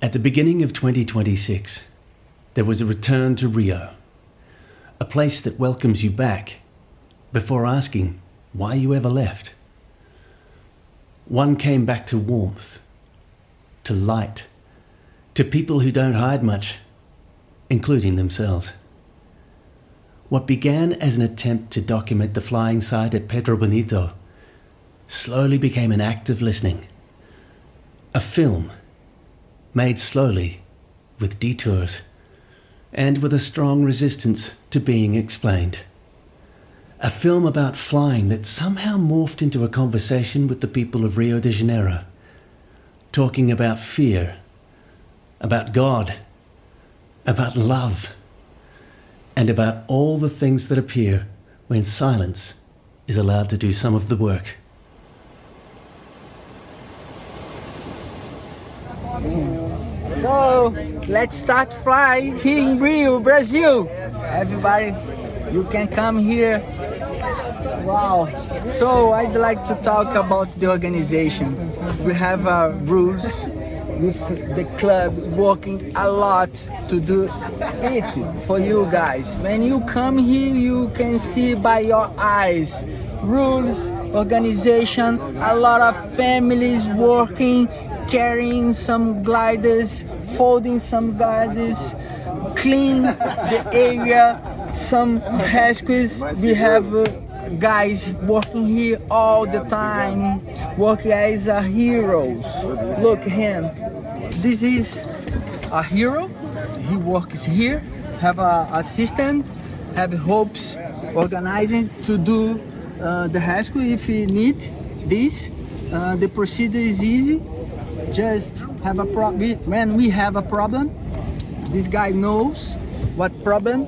At the beginning of 2026, there was a return to Rio, a place that welcomes you back before asking why you ever left. One came back to warmth, to light, to people who don't hide much, including themselves. What began as an attempt to document the flying site at Pedra Bonita slowly became an act of listening, a film made slowly, with detours, and with a strong resistance to being explained. A film about flying that somehow morphed into a conversation with the people of Rio de Janeiro, talking about fear, about God, about love, and about all the things that appear when silence is allowed to do some of the work. So, let's start flying here in Rio, Brazil. Everybody, you can come here. Wow. So, I'd like to talk about the organization. We have rules with the club working a lot to do it for you guys. When you come here, you can see by your eyes. Rules, organization, a lot of families working, carrying some gliders, folding some gliders, clean the area, some rescues. We have guys working here all the time, working as heroes. Look him. This is a hero. He works here, have a assistant, have hopes organizing to do the rescue if you need this. The procedure is easy. Just have a problem. When we have a problem, this guy knows what problem.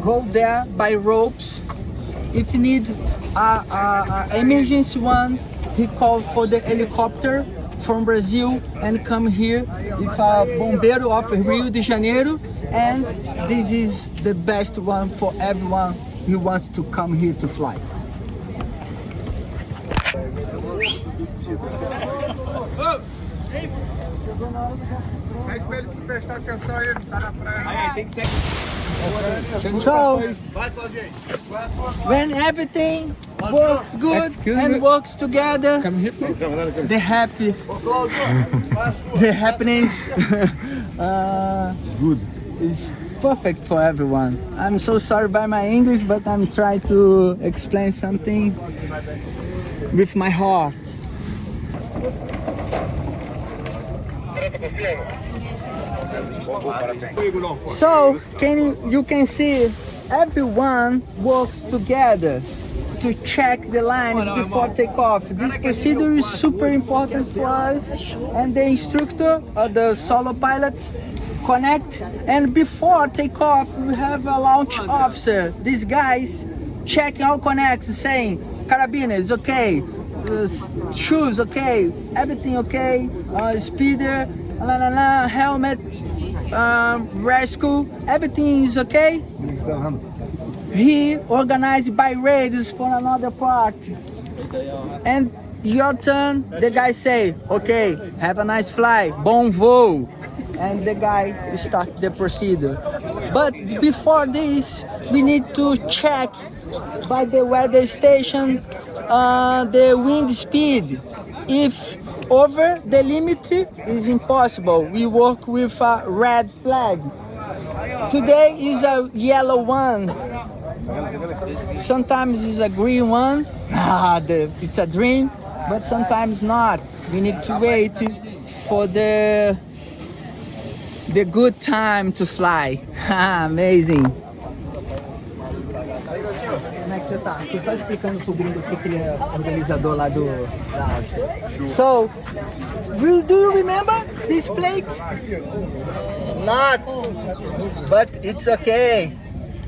Go there by ropes. If you need a emergency one, he called for the helicopter from Brazil and come here with a bombeiro of Rio de Janeiro, and this is the best one for everyone who wants to come here to fly. So, when everything works good and works together, the happiness good is perfect for everyone. I'm so sorry by my English, but I'm trying to explain something with my heart. So you can see everyone works together to check the lines before takeoff. This procedure is super important for us, and the instructor or the solo pilots connect, and before takeoff we have a launch officer. These guys checking all connects, saying carabiners okay, shoes okay, everything okay, speeder, helmet, rescue, everything is okay. He organized by radios for another part, and your turn, the guy say okay, have a nice fly, bon voo, and the guy start the procedure. But before this we need to check by the weather station the wind speed. If over the limit is impossible, we work with a red flag. Today is a yellow one, sometimes it's a green one. It's a dream, but sometimes not. We need to wait for the good time to fly. Amazing. Como é que você tá? Tô só explicando pro gringo que ele é organizador lá da Austria. So, do you remember this plate? Not, but it's okay.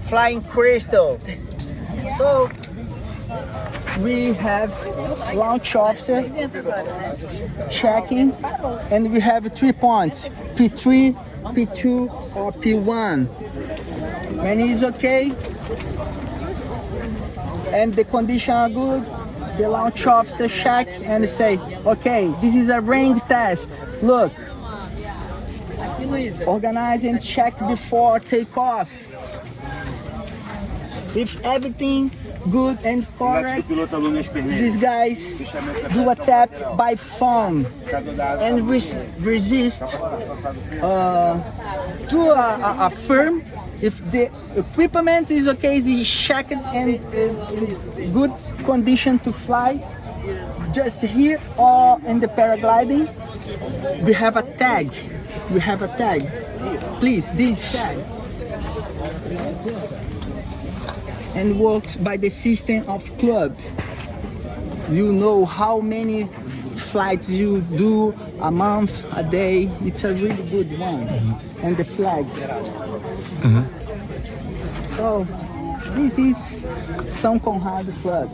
Flying Christo. So, we have launch officer checking, and we have 3 points, P3, P2 or P1. When it's okay and the conditions are good, the launch officer check and say, okay, this is a range test. Look, organize and check before takeoff. If everything good and correct, these guys do a tap by phone and resist to a firm. If the equipment is okay, is checked and in good condition to fly. Just here or in the paragliding, we have a tag. We have a tag. Please, this tag. And works by the system of club. You know how many flights you do a month, a day. It's a really good one. And the flags. So this is São Conrado Club.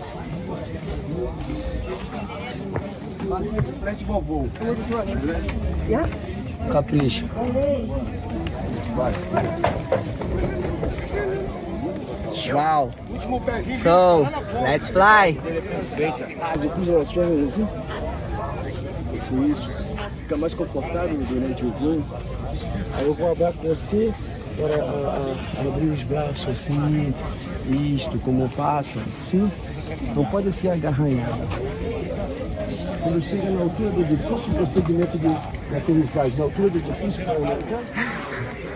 Yeah? Capricho. Wow. So, let's fly. Isso, fica mais confortável durante o voo. Aí eu vou abrir com você para abrir os braços assim, isto, como passa, sim? Não pode ser agarranhado. Quando chega na altura do edifício, o procedimento de aterrissagem, na altura do edifício, para aumentar.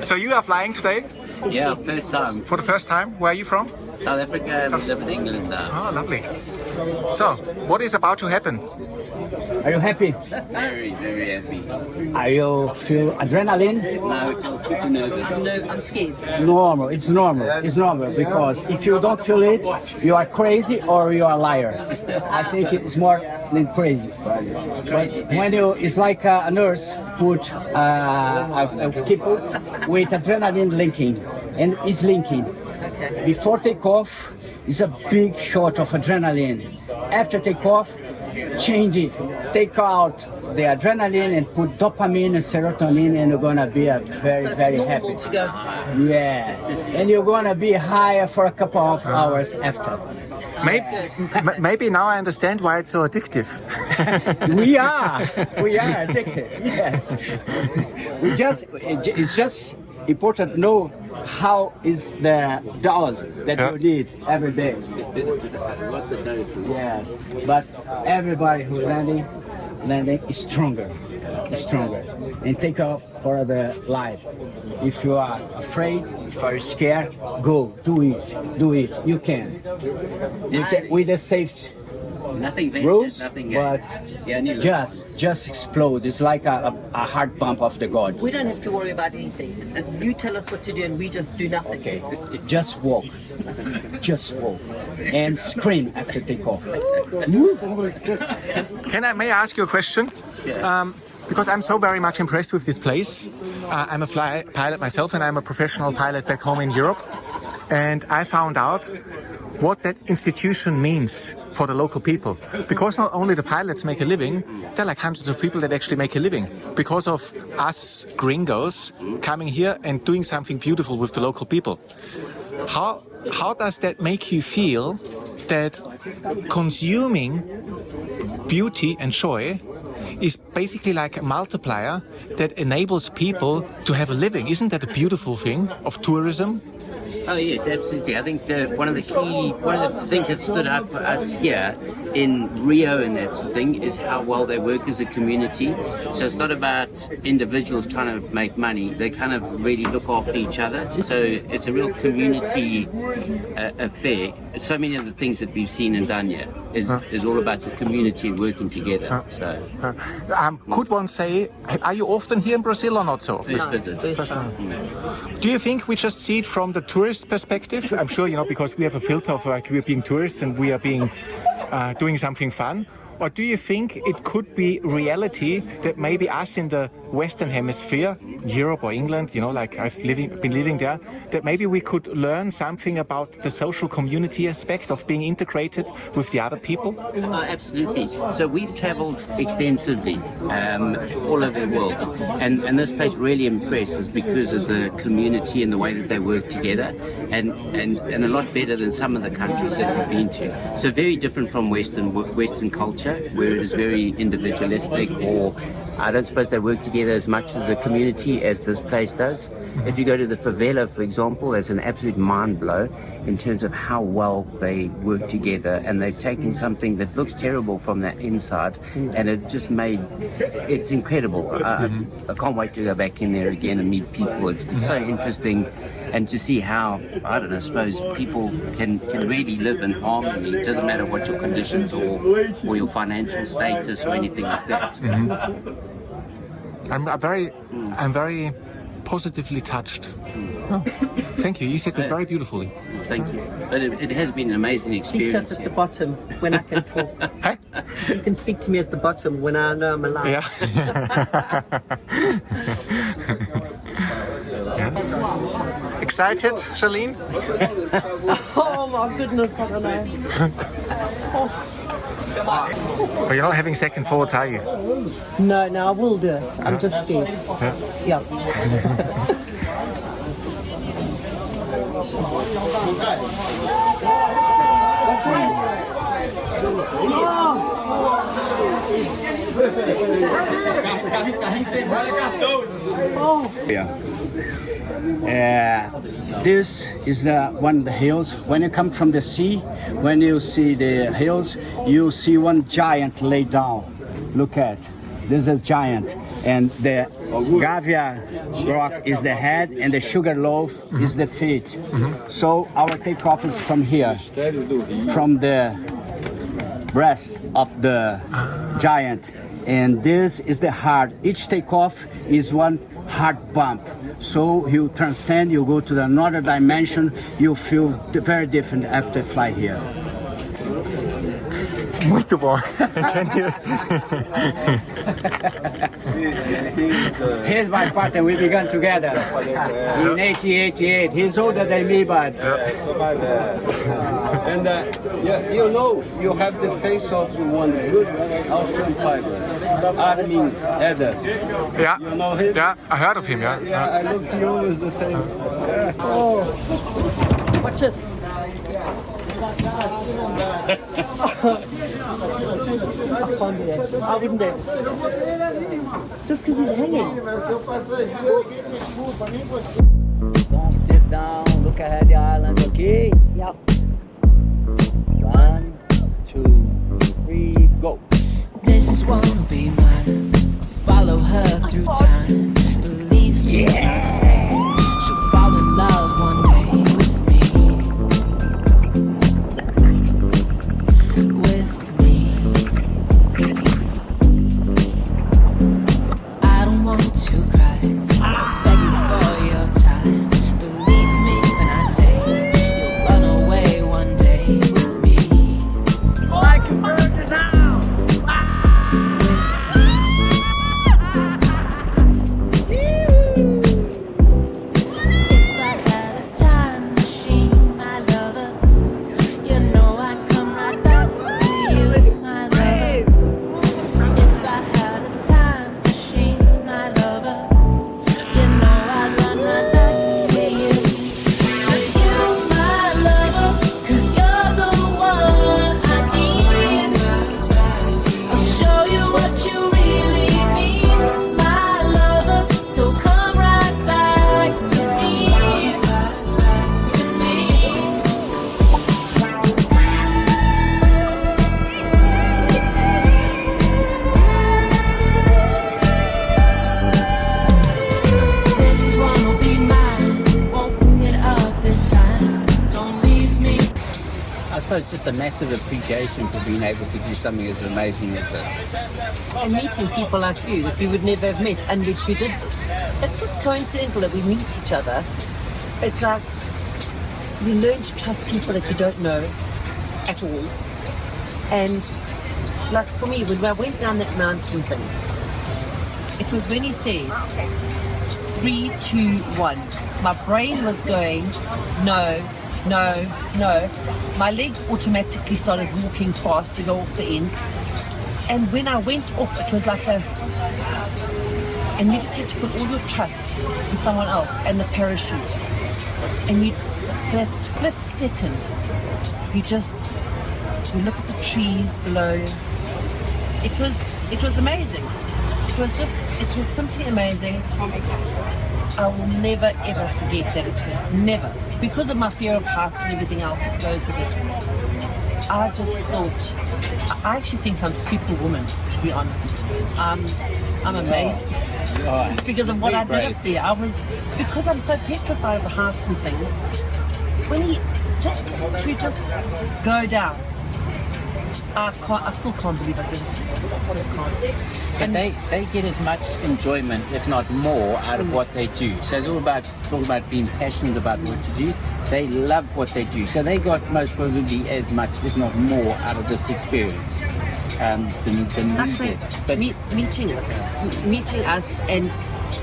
So you are flying today? Yeah, first time. For the first time? Where are you from? South Africa, we live in England now. Oh, lovely. So, what is about to happen? Are you happy? Very, very happy. Are you feel adrenaline? No, I feel super nervous. No, I'm scared. Normal. It's normal. It's normal because if you don't feel it, you are crazy or you are a liar. I think it's more than crazy. But when you, it's like a nurse put a people with adrenaline linking and is linking. Before takeoff, it's a big shot of adrenaline. After takeoff, change it. Take out the adrenaline and put dopamine and serotonin, and you're gonna be a very, very happy. Yeah, and you're gonna be higher for a couple of hours after. Maybe now I understand why it's so addictive. We are addicted. Yes, it's just important to know how is the dose that you need every day. What the doses. Yes, but everybody who's landing is stronger, and take off for the life. If you are afraid, if you are scared, go, do it, you can. With the safety Nothing ventured, rules, nothing but just explode. It's like a heart pump of the god. We don't have to worry about anything. You tell us what to do and we just do nothing. Okay, just walk, and scream after takeoff. May I ask you a question? Because I'm so very much impressed with this place. I'm a pilot myself, and I'm a professional pilot back home in Europe. And I found out what that institution means for the local people. Because not only the pilots make a living, there are like hundreds of people that actually make a living because of us gringos coming here and doing something beautiful with the local people. How does that make you feel that consuming beauty and joy is basically like a multiplier that enables people to have a living? Isn't that a beautiful thing of tourism? Oh yes, absolutely. I think one of the things that stood out for us here in Rio and that sort of thing is how well they work as a community. So it's not about individuals trying to make money. They kind of really look after each other. So it's a real community affair. So many of the things that we've seen and done here is all about the community working together. Could one say, are you often here in Brazil or not so often? First visit. Do you think we just see it from the tourist perspective? I'm sure, because we have a filter of like we're being tourists and we are being doing something fun. Or do you think it could be reality that maybe us in the Western Hemisphere, Europe or England, like I've been living there, that maybe we could learn something about the social community aspect of being integrated with the other people? Absolutely. So we've traveled extensively all over the world, and this place really impresses because of the community and the way that they work together, and a lot better than some of the countries that we've been to. So very different from Western culture. culture where it is very individualistic, or I don't suppose they work together as much as a community as this place does. If you go to the favela, for example, there's an absolute mind blow in terms of how well they work together, and they've taken something that looks terrible from the inside and it just made it's incredible. I can't wait to go back in there again and meet people. It's so interesting, and to see how, I don't know, I suppose people can really live in harmony. It doesn't matter what your conditions or your financial status or anything like that. I'm very positively touched. Oh, thank you. You said that very beautifully. Thank you. But it has been an amazing experience. Speak to us at the bottom when I can talk. Hey? You can speak to me at the bottom when I know I'm alive. Yeah. Excited, Charlene? Oh my goodness, I don't know. But you're not having second thoughts, are you? No, I will do it. I'm just scared. Yeah. This is one of the hills. When you come from the sea, when you see the hills, you see one giant laid down. Look at, this is a giant, and the Gavia rock is the head, and the sugar loaf is the feet. So our takeoff is from here, from the breast of the giant, and this is the heart. Each takeoff is one hard bump. So you transcend, you go to another dimension, you feel very different after fly here. Muito bom. Can you? Here's my partner, we began together in 1888. He's older than me, but... And you know, you have the face of one good Austrian pilot, Alle. Yeah. You know him? Yeah, I heard of him, yeah. Yeah, I look you as the same. Watch this. I can't do that. I wouldn't do it. Just because he's hanging. Don't sit down, look ahead the island, okay? Yeah. 1, 2, 3, go. This won't be mine. I'll follow her through time. Believe me when I say she'll fall in love one day with me. With me. I don't want to cry. I'll beg you for your time. Believe me when I say you'll run away one day with me. Like a bird now. It's just a massive appreciation for being able to do something as amazing as this. And meeting people like you that we would never have met unless we did this. It's just coincidental that we meet each other. It's like you learn to trust people that you don't know at all. And like for me, when I went down that mountain thing, it was when he said 3, 2, 1. My brain was going, no. My legs automatically started walking fast to go off the end. And when I went off, it was like and you just had to put all your trust in someone else and the parachute. And for that split second, you look at the trees below, it was amazing. It was simply amazing. I will never ever forget that experience. Never. Because of my fear of heights and everything else that goes with it. I just thought, I actually think I'm superwoman, to be honest. I'm amazed because of what I did up there. Because I'm so petrified of heights and things, when he just go down, I still can't believe I did it. I still can't. But they get as much enjoyment, if not more, out of what they do. So it's all about talking about being passionate about what you do. They love what they do. So they got most probably as much, if not more, out of this experience than we did. But meeting us and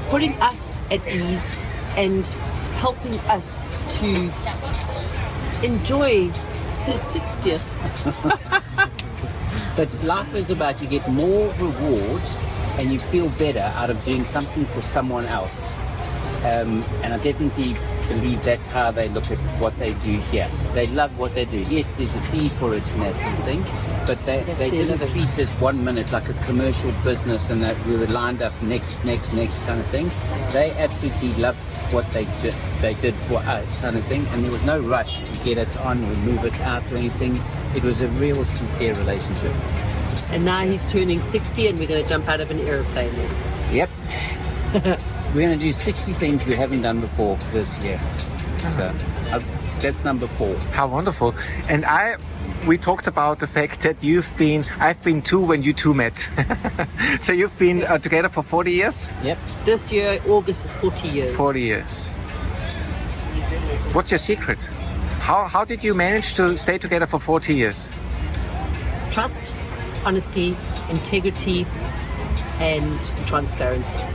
putting us at ease and helping us to enjoy his 60th. But life is about you get more rewards and you feel better out of doing something for someone else. And I definitely believe that's how they look at what they do here. They love what they do. Yes, there's a fee for it and that sort of thing, but they didn't treat it 1 minute like a commercial business and that we were lined up next kind of thing. They absolutely loved what they did for us kind of thing, and there was no rush to get us on or move us out or anything. It was a real sincere relationship. And now he's turning 60 and we're going to jump out of an aeroplane next. Yep. We're going to do 60 things we haven't done before this year. So that's number 4. How wonderful. And we talked about the fact that I've been 2 when you 2 met. So you've been together for 40 years? Yep. This year, August is 40 years. 40 years. What's your secret? How did you manage to stay together for 40 years? Trust, honesty, integrity, and transparency.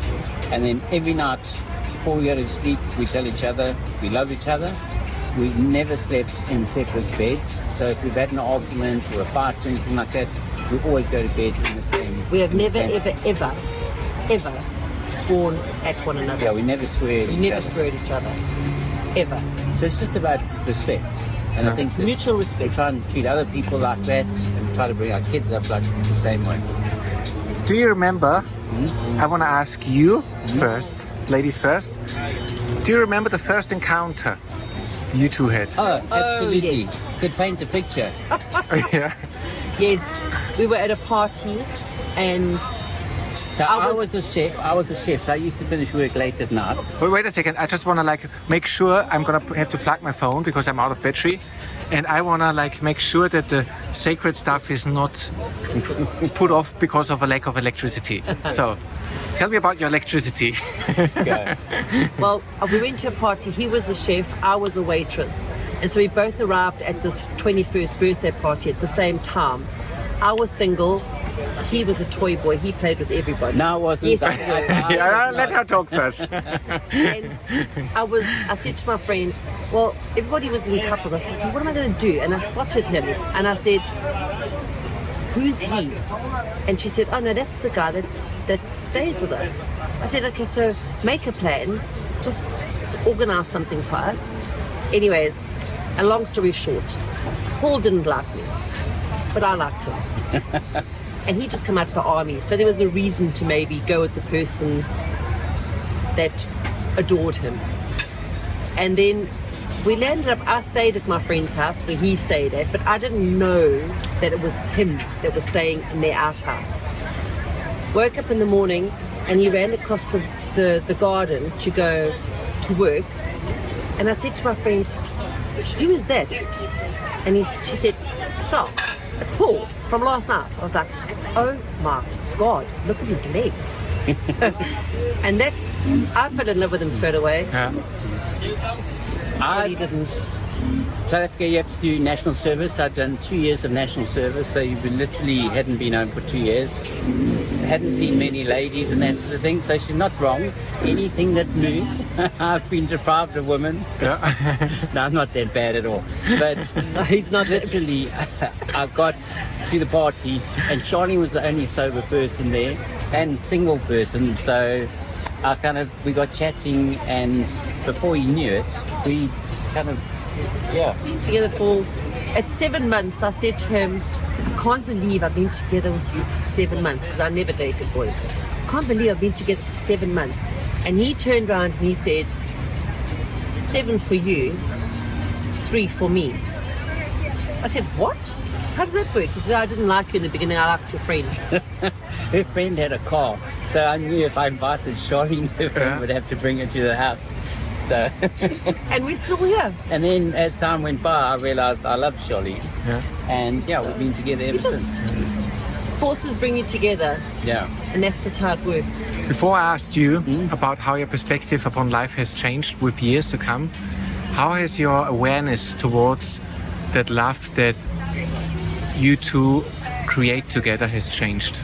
And then every night before we go to sleep, we tell each other we love each other. We've never slept in separate beds. So if we've had an argument or a fight or anything like that, we always go to bed in the same. We have never, ever sworn at one another. Yeah, we never swear at each other. Never swear at each other. Ever. So it's just about respect. And I think mutual respect. We try and treat other people like that and try to bring our kids up like the same way. Do you remember, I want to ask you first, ladies first, do you remember the first encounter you 2 had? Oh, absolutely. Yes. Could paint a picture. Yeah. Yes, we were at a party and So I was a chef, so I used to finish work late at night. Wait a second, I just want to make sure I'm going to have to plug my phone because I'm out of battery. And I want to make sure that the sacred stuff is not put off because of a lack of electricity. So tell me about your electricity. Go. Well, we went to a party. He was a chef, I was a waitress. And so we both arrived at this 21st birthday party at the same time. I was single. He was a toy boy. He played with everybody. No, I wasn't. Yes, Yeah, let her talk first. And I said to my friend, well, everybody was in couples. I said, what am I going to do? And I spotted him and I said, who's he? And she said, oh no, that's the guy that stays with us. I said, okay, so make a plan. Just organize something for us. Anyways, a long story short, Paul didn't like me, but I liked him. And he just come out of the army, so there was a reason to maybe go with the person that adored him. And then we landed up, I stayed at my friend's house where he stayed at, but I didn't know that it was him that was staying in their outhouse. Woke up in the morning and he ran across the garden to go to work. And I said to my friend, who is that? And she said, Charles, it's Paul from last night. I was like, oh my God, look at his legs. And I fell in love with him straight away. Yeah. I didn't. South Africa, you have to do national service. I'd done 2 years of national service, so you literally hadn't been home for 2 years. Hadn't seen many ladies and that sort of thing, so she's not wrong. Anything that moved, I've been deprived of women. Yeah. No, I'm not that bad at all. But He's not literally, I got to the party and Charlie was the only sober person there and single person, so we got chatting, and before he knew it, we kind of, together for, at 7 months, I said to him, can't believe I've been together with you for 7 months, because I never dated boys. Can't believe I've been together for 7 months. And he turned around and he said, 7 for you, 3 for me. I said, what? How does that work? He said, I didn't like you in the beginning, I liked your friend. Her friend had a car, so I knew if I invited Shari, her friend would have to bring her to the house. So, And we're still here. and then as time went by, I realised I loved Shari. Yeah. And yeah, we've been together ever just- since. Forces bring you together, Yeah. and that's just how it works. Before I asked you about how your perspective upon life has changed with years to come, how has your awareness towards that love that you two create together has changed?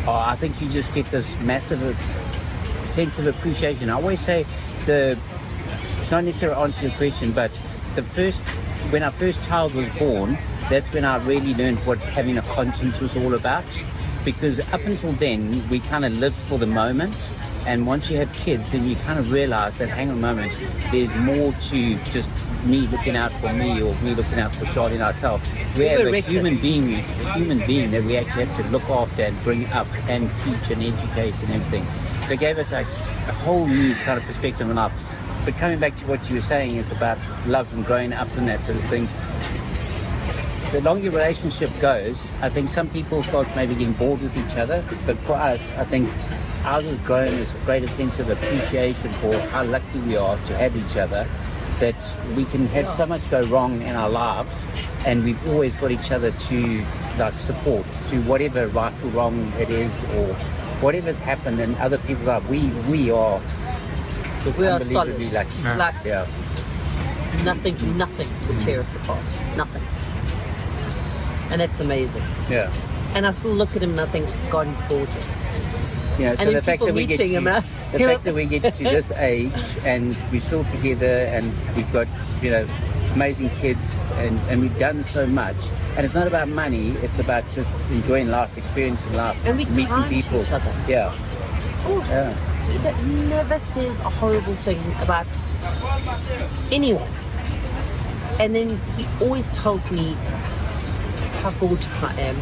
Oh, I think you just get this massive sense of appreciation. I always say it's not necessarily answer your question, but when our first child was born, that's when I really learned what having a conscience was all about. Because up until then, we kind of lived for the moment. And once you have kids, then you kind of realize that, hang on a moment, there's more to just me looking out for me or me looking out for Charlotte and ourselves. We have a human being that we actually have to look after and bring up and teach and educate and everything. So it gave us a whole new kind of perspective on life. But coming back to what you were saying is about love and growing up and that sort of thing. The longer your relationship goes, I think some people start maybe getting bored with each other, but for us, I think ours has grown this greater sense of appreciation for how lucky we are to have each other, that we can have so much go wrong in our lives, and we've always got each other to support through whatever right or wrong it is, or whatever's happened in other people's lives. We are just We are unbelievably solid. lucky. Like Yeah. nothing will tear us apart. Nothing. And that's amazing. Yeah. And I still look at him and I think, God, he's gorgeous. You know, so And the in fact people that we get meeting him, to, the fact that we get to this age and we're still together and we've got, amazing kids and we've done so much. And it's not about money, it's about just enjoying life, experiencing life, And we meeting kind to people. each other. Yeah. Oh, Yeah. He never says a horrible thing about anyone. And then he always tells me how gorgeous I am.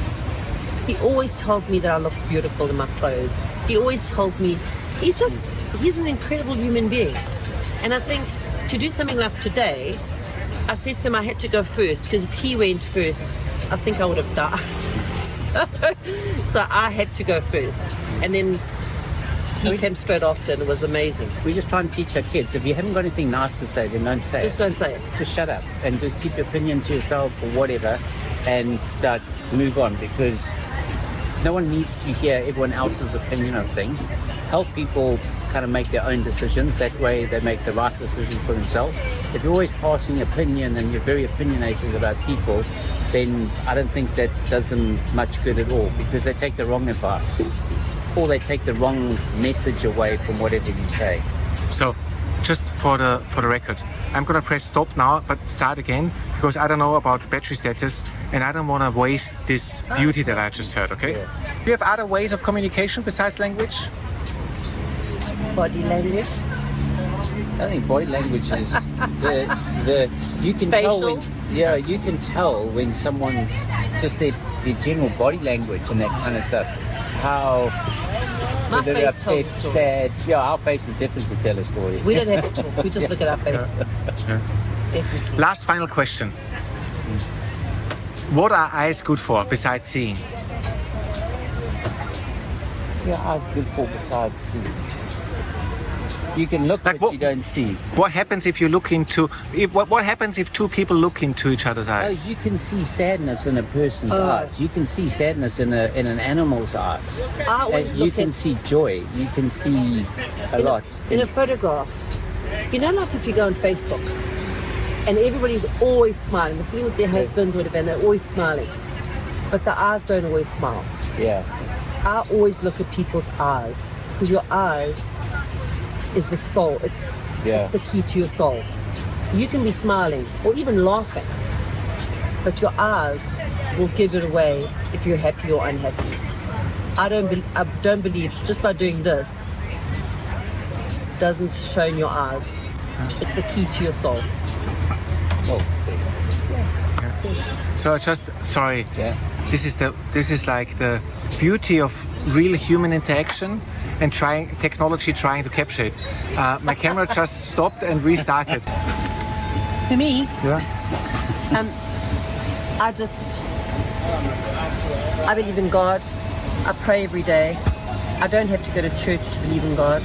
He always tells me that I look beautiful in my clothes. He always tells me he's an incredible human being. And I think to do something like today, I said to him I had to go first, because if he went first, I think I would have died. So I had to go first. And then he came straight after, and it was amazing. We just try and teach our kids, if you haven't got anything nice to say, then don't say Just it. don't say it. Just shut up and just keep your opinion to yourself or whatever, and move on, because no one needs to hear everyone else's opinion of things. Help people kind of make their own decisions. That way they make the right decision for themselves. If you're always passing opinion and you're very opinionated about people, then I don't think that does them much good at all, because they take the wrong advice or they take the wrong message away from whatever you say. So, just for the record, I'm gonna press stop now, but start again, because I don't know about battery status and I don't want to waste this beauty that I just heard. Okay? Yeah. Do you have other ways of communication besides language? Body language. I think body language is the you can tell when, Facial? you can tell when someone's just their general body language and that kind of stuff. How My whether face upset, tells the story. sad. Yeah, our faces definitely tell a story. We don't have to talk. We just look at our face. Yeah. Definitely. Last final question. What are eyes good for besides seeing? Your eyes good for besides seeing. You can look, Like but what- you don't see. What happens if you look into? What happens if two people look into each other's Oh, eyes? you can see sadness in a person's Oh. eyes. You can see sadness in an animal's eyes. I always And you look can at see joy. You can see a lot. in a photograph. You know, like if you go on Facebook and everybody's always smiling, they're sitting with their husbands or whatever, and they're always smiling, but the eyes don't always smile. Yeah. I always look at people's eyes, because your eyes is the soul. It's the key to your soul. You can be smiling or even laughing, but your eyes will give it away if you're happy or unhappy. I don't believe just by doing this doesn't show in your eyes. It's the key to your soul. Well, see. So sorry. Yeah. This is like the beauty of real human interaction and technology trying to capture it. My camera just stopped and restarted. For me, Yeah. I believe in God. I pray every day. I don't have to go to church to believe in God.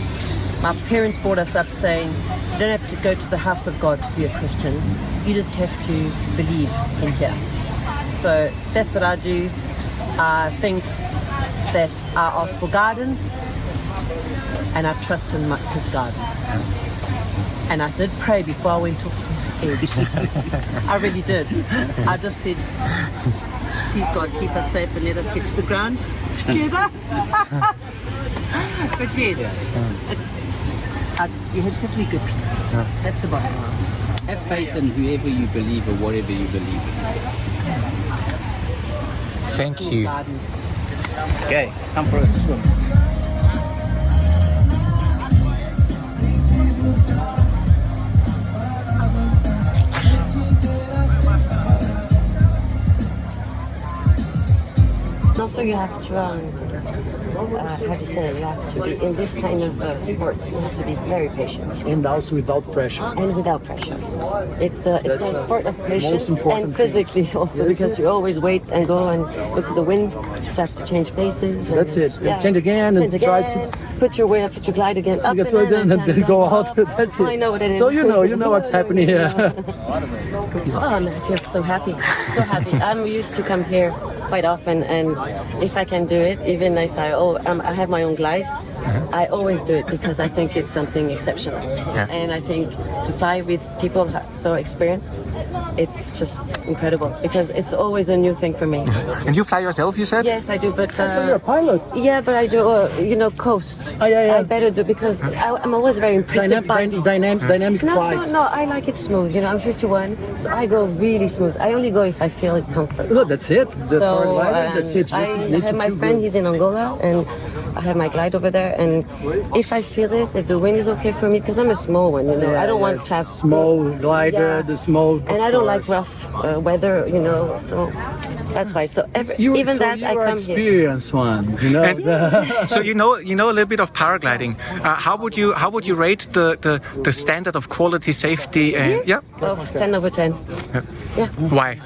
My parents brought us up saying, you don't have to go to the house of God to be a Christian. You just have to believe in here. So that's what I do. I think that I ask for guidance and I trust in His guidance. And I did pray before I went off the bed. I really did. I just said, please God, keep us safe and let us get to the ground together. But yes, you just have to be good people. That's the bottom line. Have faith in whoever you believe or whatever you believe in. Thank you. Guidance. Okay, come for a swim. Also, you have to, how do you say it? You have to be, in this kind of sports, you have to be very patient. And also without pressure. And without pressure. It's a sport of patience important and physically also, because you always wait and go and look at the wind, start to change places. And That's it. Change again and try to put your glide again up get to and then go out. That's it. I know what it is. So you know what's happening here. Oh, I feel so happy. So happy. I'm used to come here quite often, and if I can do it, even if I have my own glide, I always do it because I think it's something exceptional. Yeah. And I think to fly with people so experienced, it's just incredible because it's always a new thing for me. And you fly yourself, you said? Yes, I do, but So you're a pilot. yeah, but I do, coast. Oh, yeah. I better do because I'm always very impressed by Dynamic flights. No, I like it smooth. I'm 51, so I go really smooth. I only go if I feel it comfort. No, that's it. The paraglider, that's it. I have my friend, he's in Angola, and I have my glide over there. And if I feel it, if the wind is okay for me, because I'm a small one, I don't want to have small glider, the small. And I don't like rough weather, so that's why. So I come here. Experienced one, So you know a little bit of paragliding. How would you rate the standard of quality, safety? And, Oh, 10 over 10. Yeah. Why?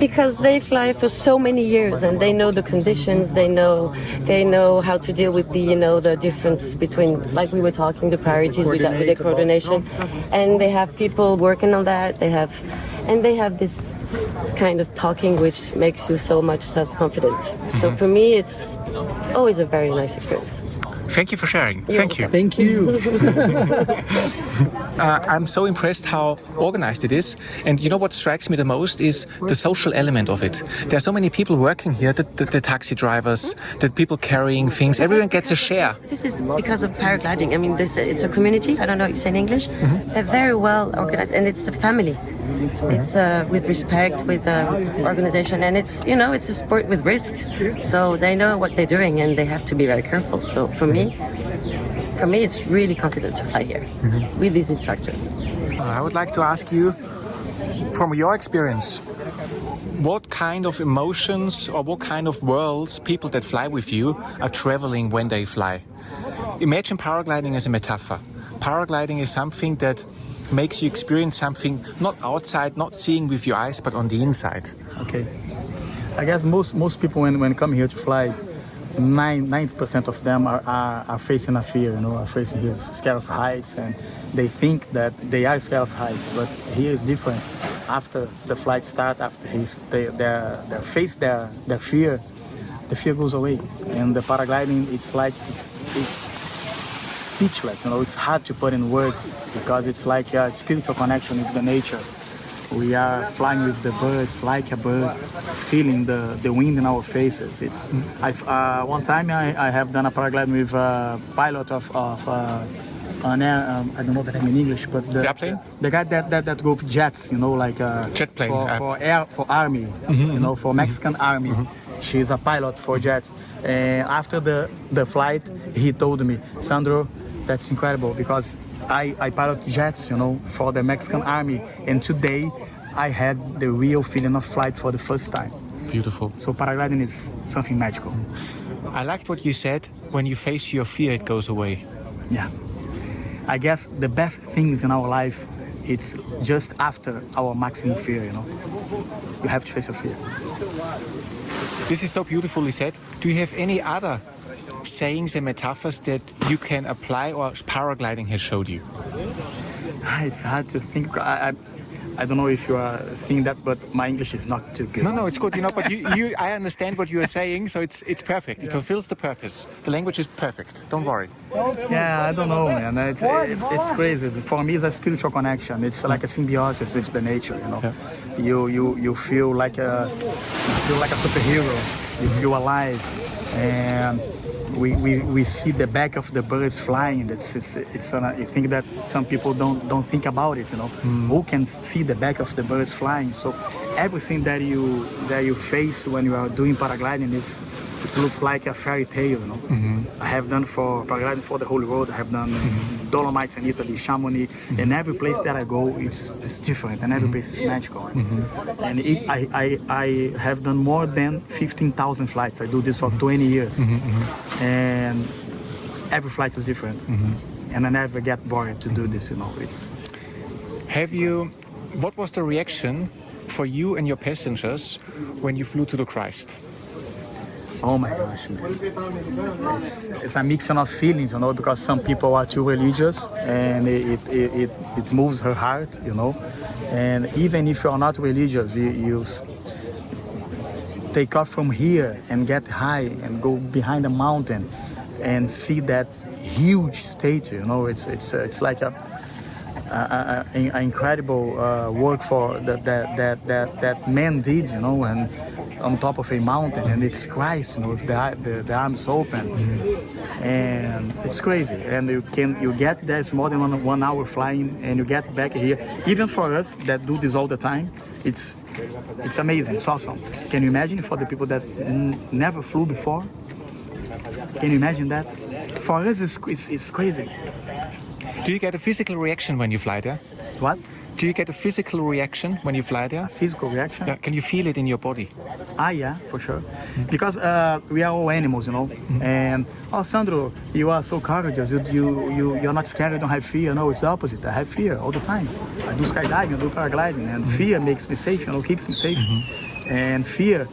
Because they fly for so many years and they know the conditions. They know how to deal with the difference between, like we were talking, the priorities with the coordination, and they have people working on that. They have this kind of talking which makes you so much self-confident. So for me, it's always a very nice experience. Thank you for sharing. Thank you. Thank you. I'm so impressed how organized it is. And what strikes me the most is the social element of it. There are so many people working here, the taxi drivers, the people carrying things. Everyone gets a share. This is because of paragliding. I mean, it's a community. I don't know what you say in English. They're very well organized, and it's a family. It's with respect, with organization, and it's a sport with risk. So they know what they're doing, and they have to be very careful. So for me, it's really confident to fly here with these instructors. I would like to ask you, from your experience, what kind of emotions or what kind of worlds people that fly with you are traveling when they fly? Imagine paragliding as a metaphor. Paragliding is something that makes you experience something not outside, not seeing with your eyes, but on the inside. Okay. I guess most people when come here to fly, 90% of them are facing a fear, are facing this scare of heights, and they think that they are scared of heights, but here is different. After the flight starts, after they face their fear, the fear goes away. And the paragliding, it's speechless, it's hard to put in words because it's like a spiritual connection with the nature. We are flying with the birds, like a bird, feeling the wind in our faces. One time I have done a paragliding with a pilot of an air, I don't know the name in English, but the airplane? The guy that go with jets, like jet plane for army, for Mexican army. She's a pilot for jets. And after the flight, he told me, Sandro, that's incredible because I pilot jets, for the Mexican army, and today I had the real feeling of flight for the first time. Beautiful. So paragliding is something magical. I liked what you said. When you face your fear, it goes away. Yeah. I guess the best things in our life, it's just after our maximum fear, you know. You have to face your fear. This is so beautifully said. Do you have any other sayings and metaphors that you can apply or paragliding has showed you? It's hard to think. I don't know if you are seeing that, but my English is not too good. No, it's good, you know, but I understand what you are saying, so it's perfect. It fulfills the purpose. The language is perfect. Don't worry. Yeah, I don't know, man. It's crazy. For me, it's a spiritual connection. It's like a symbiosis with the nature, you know. Yeah. You feel like a superhero. You feel alive, and we see the back of the birds flying. I think that some people don't think about it, you know. Who can see the back of the birds flying? So everything that you face when you are doing paragliding it looks like a fairy tale, you know. I have done for paragliding for the Holy Road. I have done Dolomites in Italy, Chamonix, and every place that I go, it's different, and every place is magical. And I have done more than 15,000 flights. I do this for 20 years, and every flight is different, and I never get bored to do this, you know. What was the reaction for you and your passengers when you flew to the Christ? Oh my gosh, man. It's a mixing of feelings, you know, because some people are too religious and it moves her heart, you know. And even if you're not religious, you take off from here and get high and go behind a mountain and see that huge statue, you know. It's like an incredible work for that man did, you know, and on top of a mountain, and it's Christ, you know, with the arms open, and it's crazy. And you get there, it's more than 1 hour flying, and you get back here. Even for us that do this all the time, it's amazing, it's awesome. Can you imagine for the people that never flew before? Can you imagine that? For us, it's crazy. Do you get a physical reaction when you fly there? What? Do you get a physical reaction when you fly there? A physical reaction? Yeah. Can you feel it in your body? Yeah, for sure. Because we are all animals, you know. And Sandro, you are so courageous. You're not scared. You don't have fear. No, it's the opposite. I have fear all the time. I do skydiving. I do paragliding, and fear makes me safe. You know, keeps me safe. And fear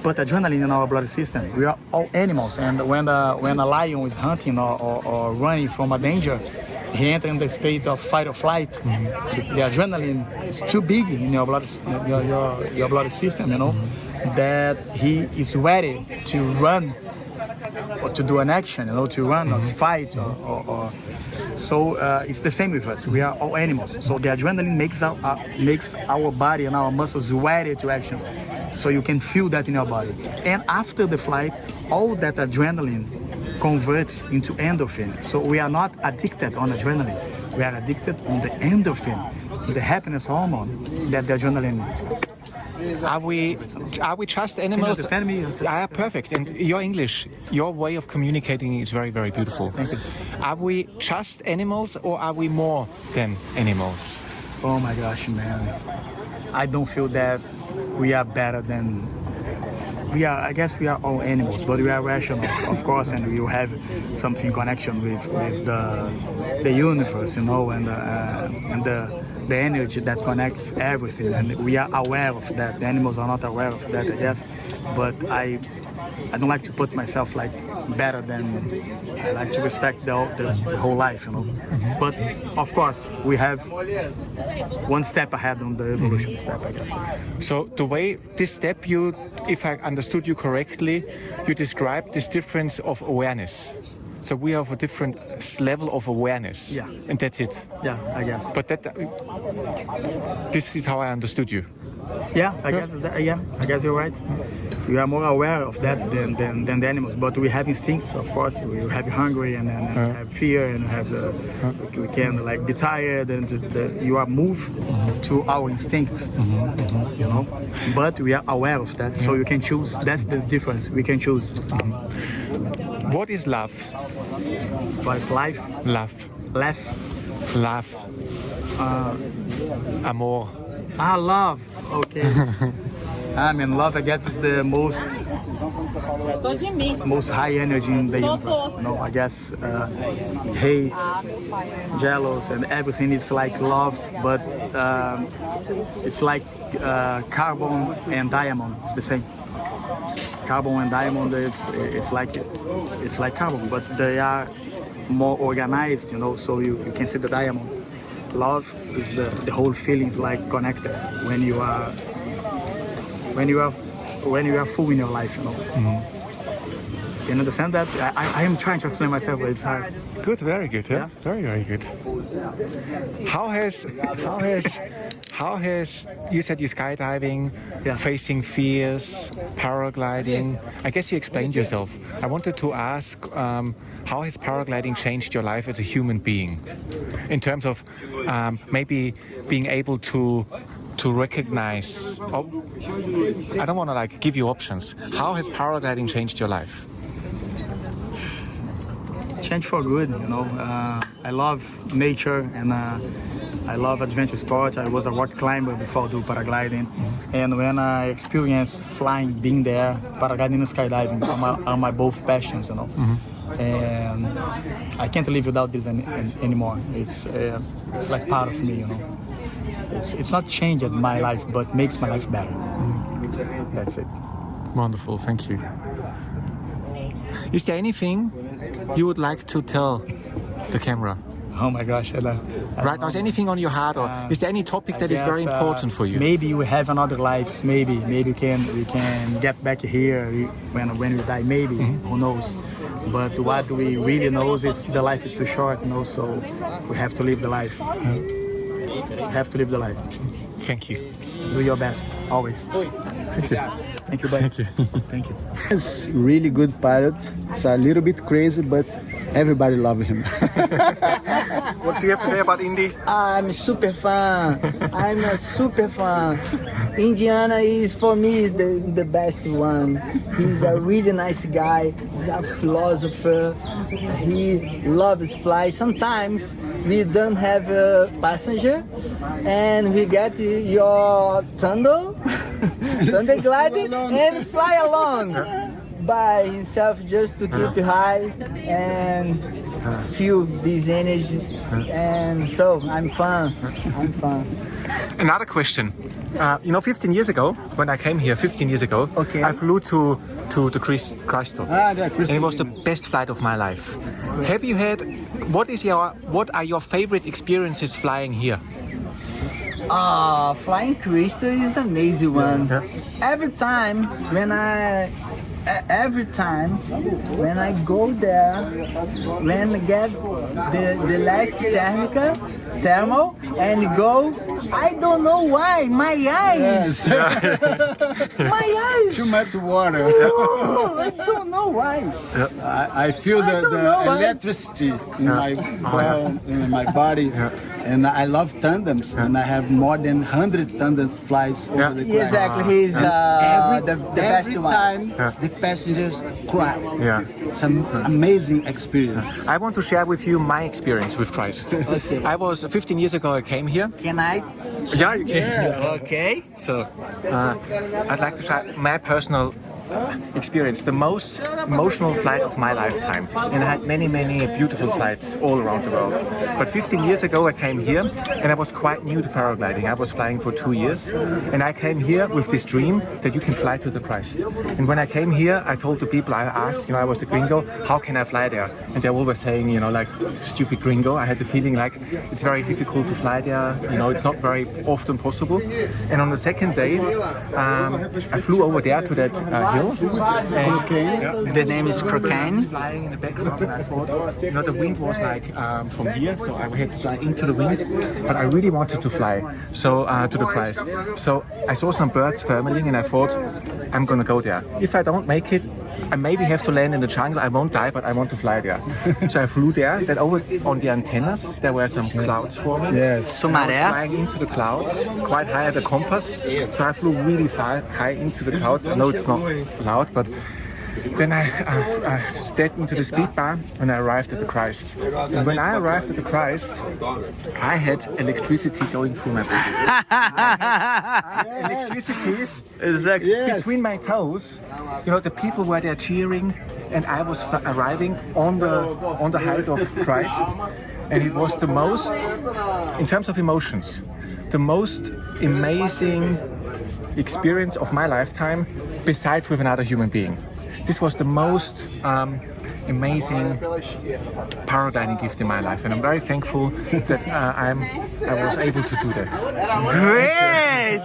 put adrenaline in our blood system. We are all animals, and when a lion is hunting or running from a danger, he enters in the state of fight or flight. The adrenaline is too big in your blood system, you know, that he is ready to run or to do an action, you know, to run or to fight or so it's the same with us. We are all animals. So the adrenaline makes our body and our muscles ready to action. So you can feel that in your body. And after the flight, all that adrenaline converts into endorphin. So we are not addicted on adrenaline. We are addicted on the endorphin, the happiness hormone that the adrenaline. Are we just animals? Can you understand me? Yeah, perfect. And your English, your way of communicating is very, very beautiful. Thank you. Are we just animals or are we more than animals? Oh my gosh, man. I don't feel that we are better than... I guess we are all animals, but we are rational, of course, and we will have something connection with the universe, you know, and the energy that connects everything, and we are aware of that. The animals are not aware of that, I guess, but I don't like to put myself like better than. I like to respect the whole life, you know. But of course, we have one step ahead on the evolution step, I guess. So the way this step, if I understood you correctly, you described this difference of awareness. So we have a different level of awareness. Yeah. And that's it. Yeah, I guess. But this is how I understood you. Yeah, I guess you're right. We are more aware of that than the animals, but we have instincts, of course. We have hungry and have fear and we can like be tired and you are moved to our instincts, you know. But we are aware of that, so you can choose. That's the difference. We can choose. What is love? What is life? Love. Love. Love. Amor. Love. Okay. I mean, love, I guess, is the most high energy in the universe. You know, I guess hate, jealous, and everything is like love, but it's like carbon and diamond. It's the same. Carbon and diamond it's like carbon, but they are more organized. You know, so you can see the diamond. Love is the whole feeling is like connected when you are full in your life, you know. Mm-hmm. Can you understand that? I am trying to explain myself, but it's hard. Good, very good. Yeah, very, very good. How has you said you're skydiving, facing fears, paragliding? I guess you explained yourself. I wanted to ask, how has paragliding changed your life as a human being, in terms of maybe being able to recognize? I don't want to like give you options. How has paragliding changed your life? Change for good, you know. I love nature and I love adventure sport. I was a rock climber before I do paragliding, and when I experienced flying, being there, paragliding and skydiving are my both passions, you know. And I can't live without this anymore. It's like part of me, you know. It's not changed my life, but makes my life better. That's it. Wonderful, thank you. Is there anything you would like to tell the camera? Oh my gosh, Right now, is anything on your heart, or is there any topic that is very important for you? Maybe we have another lives. Maybe we can get back here when we die. Maybe who knows? But what we really know is the life is too short, you know. So we have to live the life. Have to live the life. Thank you. Do your best, always. Thank you. Thank you, buddy. Thank you. Thank you. He's really good pilot. It's a little bit crazy, but everybody loves him. What do you have to say about Indi? I'm super fan. I'm a super fan. Indiana is for me the best one. He's a really nice guy. He's a philosopher. He loves fly. Sometimes we don't have a passenger, and we get your tandem gliding and fly along by himself just to keep high and feel this energy. And so I'm fun. Another question. 15 years ago, when I came here, I flew to the Christo. And it was the best flight of my life. Have you had, what are your favorite experiences flying here? Flying Christo is an amazing one. Every time when I go there, when I get the last thermal and go, I don't know why, my eyes. My eyes. Too much water. Oh, I don't know why. I feel the electricity in my body. And I love tandems, and I have more than 100 tandems flies over the class. Exactly, he's the best one. Every time the passengers cry. It's an amazing experience. I want to share with you my experience with Christ. Okay. I was 15 years ago, I came here. Can I? Yeah, you can. Okay. So, I'd like to share my personal experience, the most emotional flight of my lifetime, and I had many beautiful flights all around the world. But 15 years ago I came here, and I was quite new to paragliding. I was flying for 2 years, and I came here with this dream that you can fly to the Christ. And when I came here, I told the people, I asked, I was the gringo, how can I fly there? And they're always saying, like, stupid gringo. I had the feeling like it's very difficult to fly there, it's not very often possible. And on the second day, I flew over there to that hill. The name is Cocaine. Flying in the background, and I thought, the wind was like from here, so I had to fly into the wind. But I really wanted to fly, so to the Christ. So I saw some birds firming, and I thought, I'm gonna go there. If I don't make it, I maybe have to land in the jungle. I won't die, but I want to fly there. So I flew there. Then over on the antennas, there were some clouds forming. Yes. I was flying into the clouds, quite high at the compass. So I flew really high into the clouds. I know it's not loud, but Then I stepped into the speed bar and I arrived at the Christ. And when I arrived at the Christ, I had electricity going through my body. I had electricity between my toes. You know, the people were there cheering, and I was arriving on the height of Christ. And it was the most, in terms of emotions, the most amazing experience of my lifetime, besides with another human being. This was the most amazing paragliding gift in my life, and I'm very thankful that I was able to do that. Great!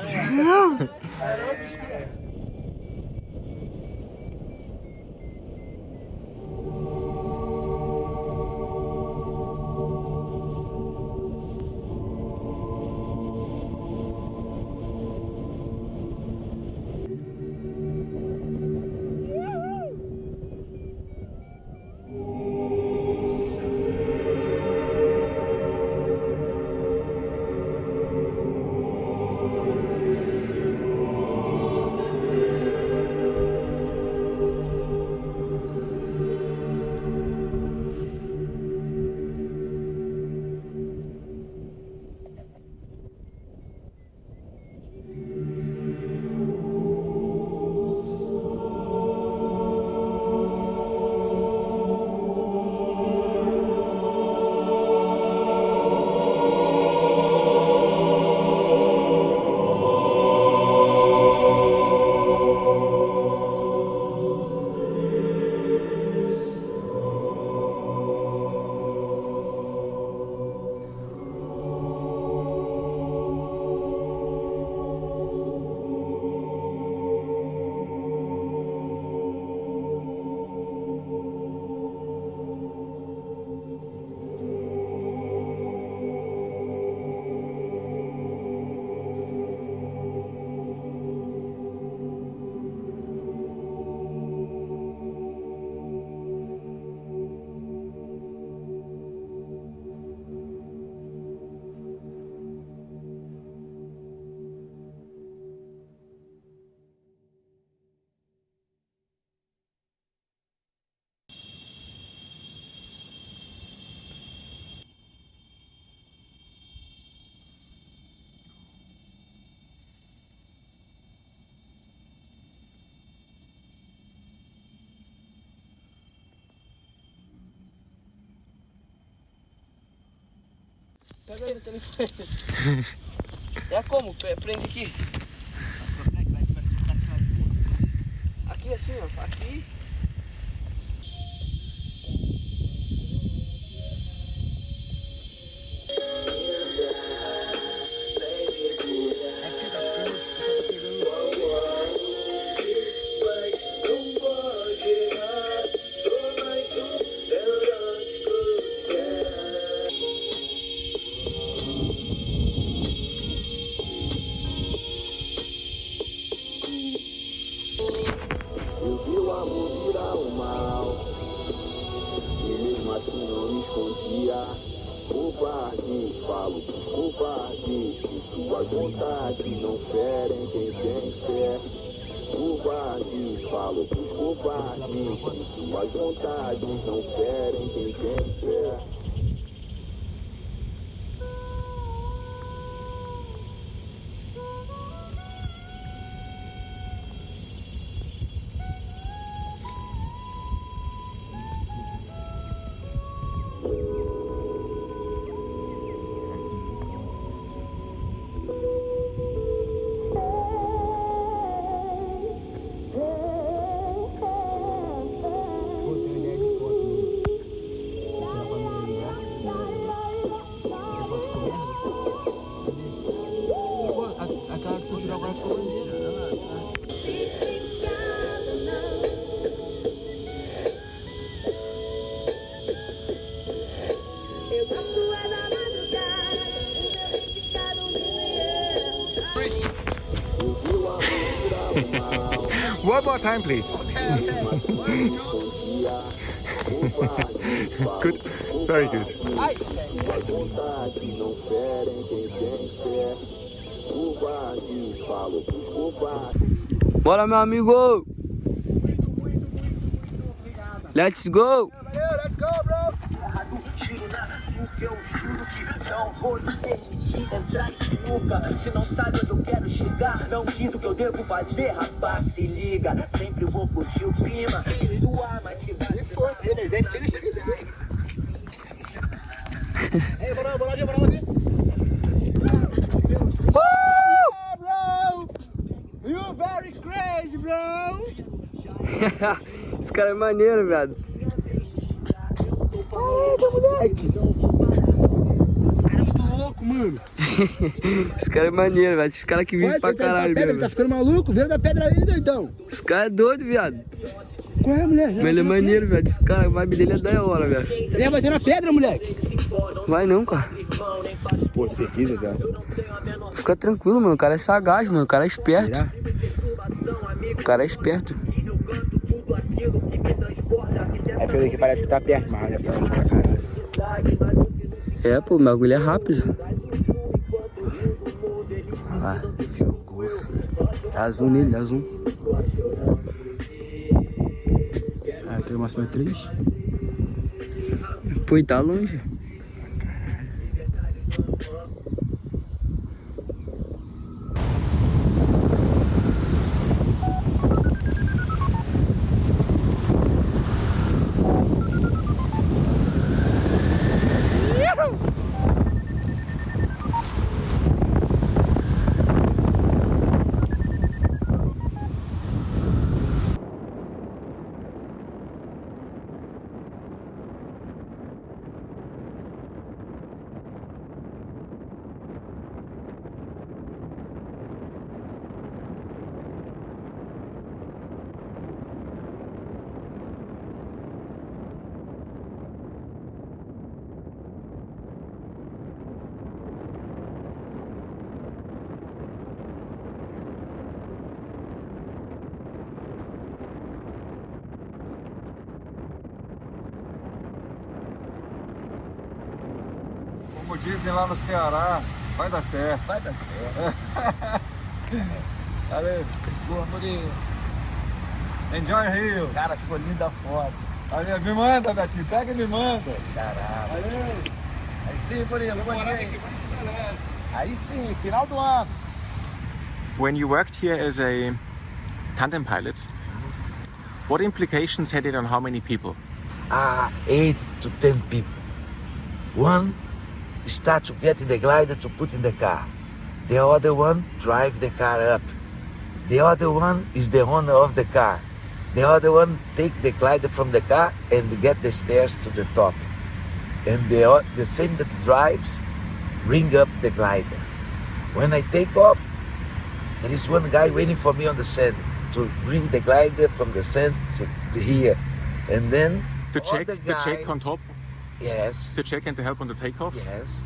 Pega aí no telefone. É como? Prende aqui. Aqui assim, ó. Aqui. Covardes, falo pros covardes, que suas vontades não ferem quem tem fé. Covardes, falo pros covardes, que suas vontades não ferem quem tem fé. One more time, please. Good, very good. Bora, meu amigo! Let's go! Let's go, bro! Que eu juro que não vou te permitir entrar em sinuca. Se não sabe onde eu quero chegar, não diz o que eu devo fazer, rapaz, se liga. Sempre vou curtir o clima e suar, mas se vai. Chega. Ei, bora lá, Bro! You very crazy, bro! Esse cara é maneiro, viado. Eita, moleque! Esse cara é muito louco, mano. Esse cara é maneiro, velho. Esse cara que vive pra caralho, pedra, mesmo. tá ficando maluco? Veio da pedra aí, doidão. Esse cara é doido, viado. Qual é, mulher? Mas ele é maneiro, velho. Esse cara, a vibe dele é da hora, velho. Ele vai bater na pedra, moleque. Vai não, cara. Pô, certeza, cara. Fica tranquilo, mano. O cara é sagaz, mano. O cara é esperto. O cara é esperto. Aí pelo que parece que tá perto, mas deve estar longe pra caralho. É, pô, o bagulho é rápido. Olha lá, jogou. Dá zoom nele, dá zoom. Ah, aqui o máximo é 3. Pô, e tá longe. Como dizem lá no Ceará, vai dar certo. Vai dar certo. Valeu. Boa, Bonita. Enjoy Rio. Cara, ficou linda a foto. Valeu, me manda, Betinho. Pega e me manda. Caralho. Valeu. Aí sim, Bonita. Aí sim, final do ano. When you worked here as a tandem pilot, what implications had it on how many people? 8 to 10 people. One start to get in the glider to put in the car. The other one drive the car up. The other one is the owner of the car. The other one take the glider from the car and get the stairs to the top. And the same that drives ring up the glider. When I take off, there is one guy waiting for me on the sand to bring the glider from the sand to here. And then The check on top? Yes. The check and the help on the takeoff? Yes.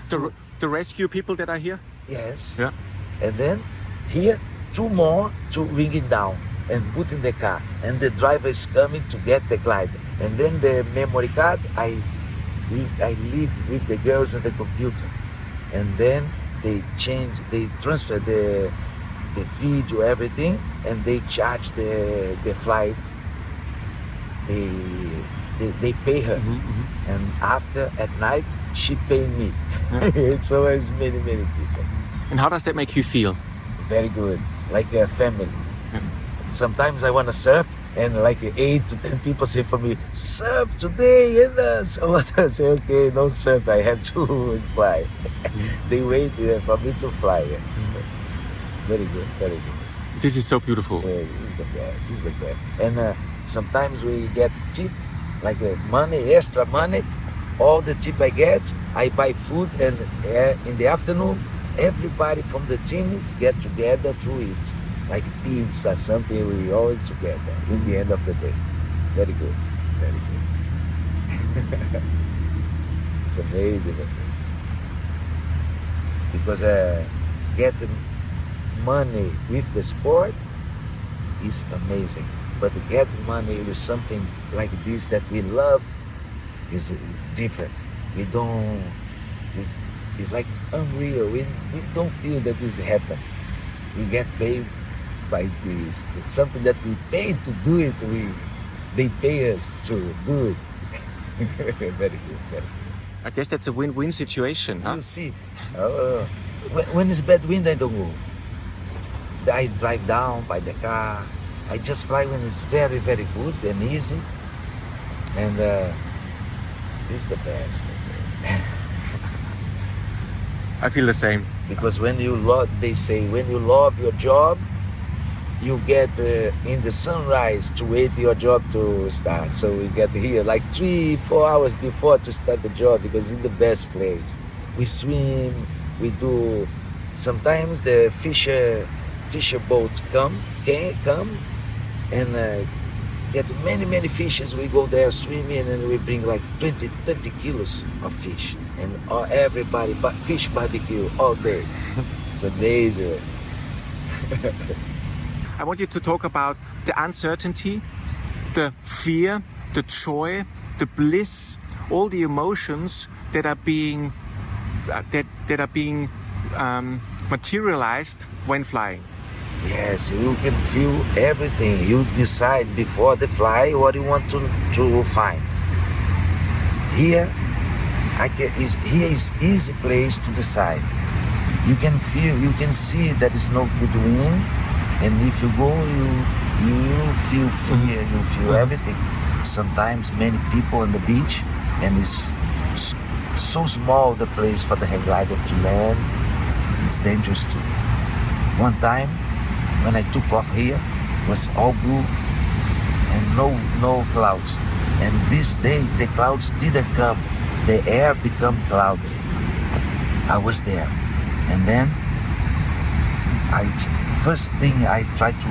The rescue people that are here? Yes. Yeah. And then here, 2 more to ring it down and put in the car. And the driver is coming to get the glider. And then the memory card, I leave with the girls and the computer. And then they transfer the video, everything, and they charge the flight. They pay her. And after, at night, she pay me. It's always many people. And how does that make you feel? Very good, like a family. Sometimes I want to surf, and like 8 to 10 people say for me, surf today, and so I say, okay, no surf, I have to fly. They wait for me to fly. Very good, very good. This is so beautiful. It's the best. And sometimes we get tip, like money, extra money. All the tip I get, I buy food, and in the afternoon, everybody from the team get together to eat. Like pizza, something, we all together in the end of the day. Very good, very good. It's amazing. Because getting money with the sport is amazing. But get money with something like this that we love is different. We don't, it's like unreal. We don't feel that this happen. We get paid by this. It's something that we paid to do it. they pay us to do it. Very good, very good. I guess that's a win-win situation, huh? You see, when it's bad wind, I don't go. I drive down by the car. I just fly when it's very, very good and easy. And this is the best. I feel the same. Because when you love, they say, when you love your job, you get in the sunrise to wait your job to start. So we get here like 3-4 hours before to start the job because it's the best place. We swim, we do, sometimes the fisher boats come and get many fishes. We go there swimming and we bring like 20-30 kilos of fish. And everybody, fish barbecue all day. It's amazing. I want you to talk about the uncertainty, the fear, the joy, the bliss, all the emotions that are being materialized when flying. Yes, you can feel everything. You decide before the fly what you want to find. Here is easy place to decide. You can feel, you can see that is no good wind. And if you go, you feel fear, you feel everything. Sometimes many people on the beach, and it's so small the place for the hang glider to land. It's dangerous too. One time, when I took off here, it was all blue and no clouds. And this day, the clouds didn't come. The air became cloudy. I was there, and then first thing I tried to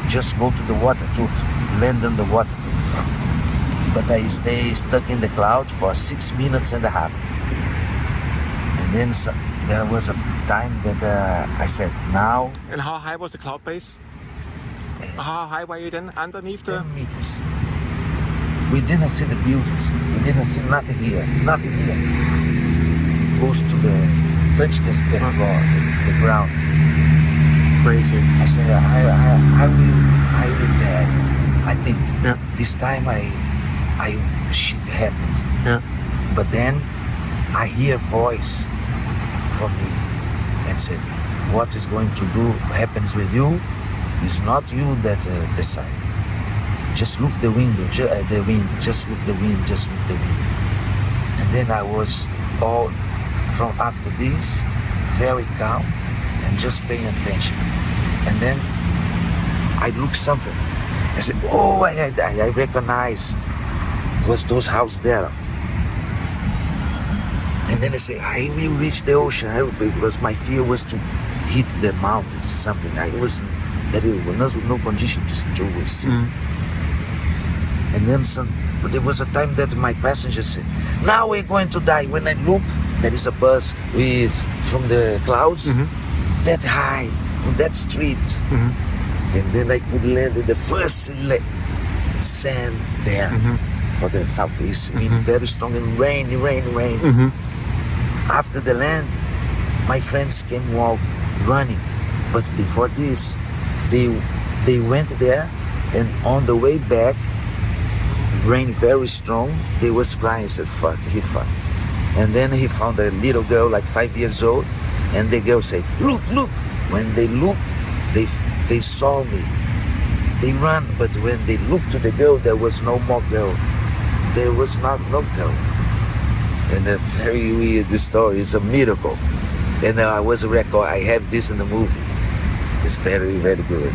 just go to the water, to land in the water. But I stay stuck in the cloud for 6.5 minutes. And then there was a time that I said, now... And how high was the cloud base? How high were you then underneath the... 10 meters. We didn't see the buildings. We didn't see nothing here. Nothing here. Goes to touch the floor, the ground. Crazy. I said, I will dead. I think this time shit happens. Yeah. But then I hear voice from me and said, what is going to do happens with you is not you that decide. Just look the window, the wind. Just look the wind. Just look the wind. And then I was all from after this very calm and just paying attention. And then I looked something. I said, oh, I recognize was those houses there. And then I say, I will reach the ocean because my fear was to hit the mountains, something. There was no condition to see. And then there was a time that my passenger said, now we're going to die. When I look, there is a bus from the clouds that high on that street. And then I could land in the first sand there for the southeast. Wind very strong and rain. After the land, my friends came running. But before this, they went there, and on the way back, rain very strong. They was crying. Said, "Fuck, he fucked." And then he found a little girl, like 5 years old, and the girl said, "Look, look." When they looked, they saw me. They ran, but when they looked to the girl, there was no more girl. There was no girl. And a very weird story. It's a miracle. And I was a record. I have this in the movie. It's very, very good.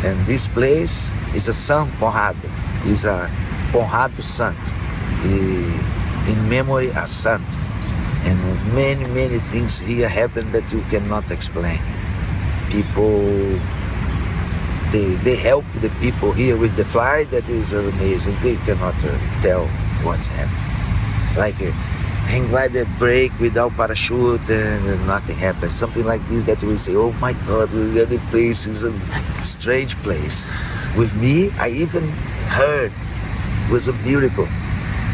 And this place is a San Conrado. It's a Conrado Sant. In memory a sant. And many, many things here happen that you cannot explain. People, they help the people here with the flight. That is amazing. They cannot tell what's happening. Like a hang glider break without parachute and nothing happens. Something like this that we say, oh my God, the other place is a strange place. With me, I even heard it was a miracle.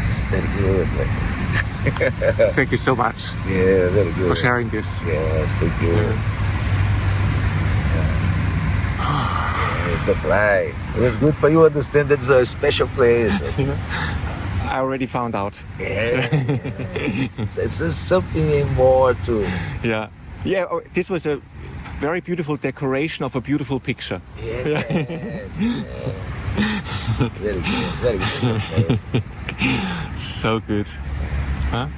It's very good. Thank you so much. Yeah, very good. For sharing this. Yes, thank you. It's the fly. It was good for you to understand that it's a special place. I already found out. Yes. It's just something more to. Yeah. Yeah, this was a very beautiful decoration of a beautiful picture. Yes. Very good. Very good. So good. Huh?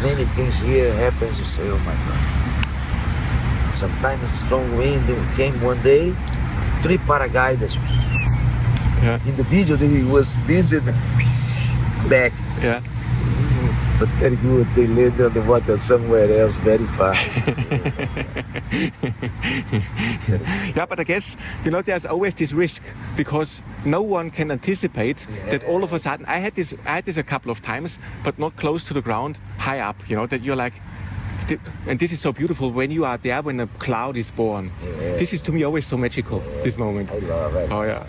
Many things here happens. You say, oh my God. Sometimes strong wind came one day. 3 paragliders. Yeah. In the video, he was this and back. Yeah. But very good. They landed on the water somewhere else, very far. Yeah, but I guess, there's always this risk because no one can anticipate that all of a sudden, I had this a couple of times, but not close to the ground, high up, that you're like, and this is so beautiful when you are there, when a cloud is born. Yeah. This is to me always so magical, this moment. I love it. Oh, yeah.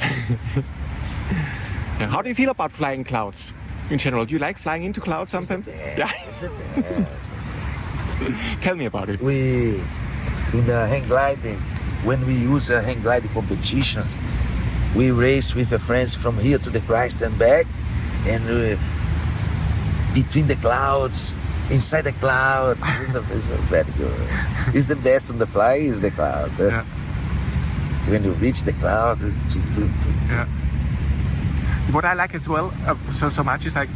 Yeah. How do you feel about flying clouds in general? Do you like flying into clouds sometimes? Yeah. It's the best. Tell me about it. In the hang gliding, when we use a hang gliding competition, we race with the friends from here to the Christ and back, and between the clouds, inside the cloud. It's very good. It's the best on the fly. Is the cloud. Yeah. When you reach the cloud. Yeah. What I like as well so much is like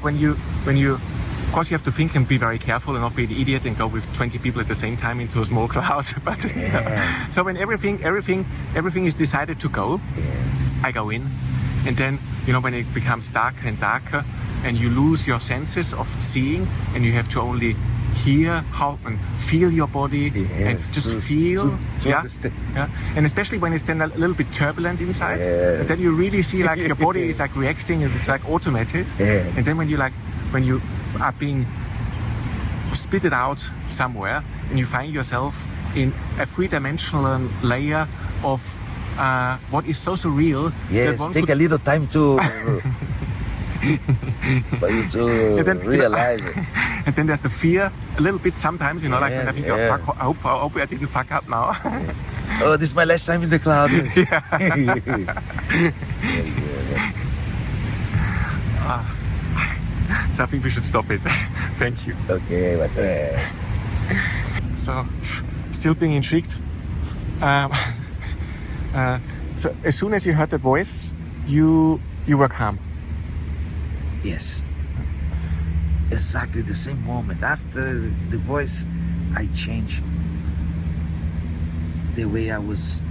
when you of course you have to think and be very careful and not be an idiot and go with 20 people at the same time into a small cloud. But so when everything is decided to go, I go in, and then when it becomes darker and darker, and you lose your senses of seeing, and you have to only hear and feel your body and just feel. Yeah. And especially when it's then a little bit turbulent inside, and then you really see like your body is like reacting, and it's like automated. And then when you are being spitted out somewhere, and you find yourself in a 3-dimensional layer of what is so surreal. Yes, take a little time to. For you to realize it. And then there's the fear a little bit sometimes, like when I think, I hope I didn't fuck up now. Oh, this is my last time in the cloud. So I think we should stop it. Thank you. Okay, my friend. So, still being intrigued. So as soon as you heard that voice, you were calm. Yes. Exactly the same moment. After the voice, I changed the way I was.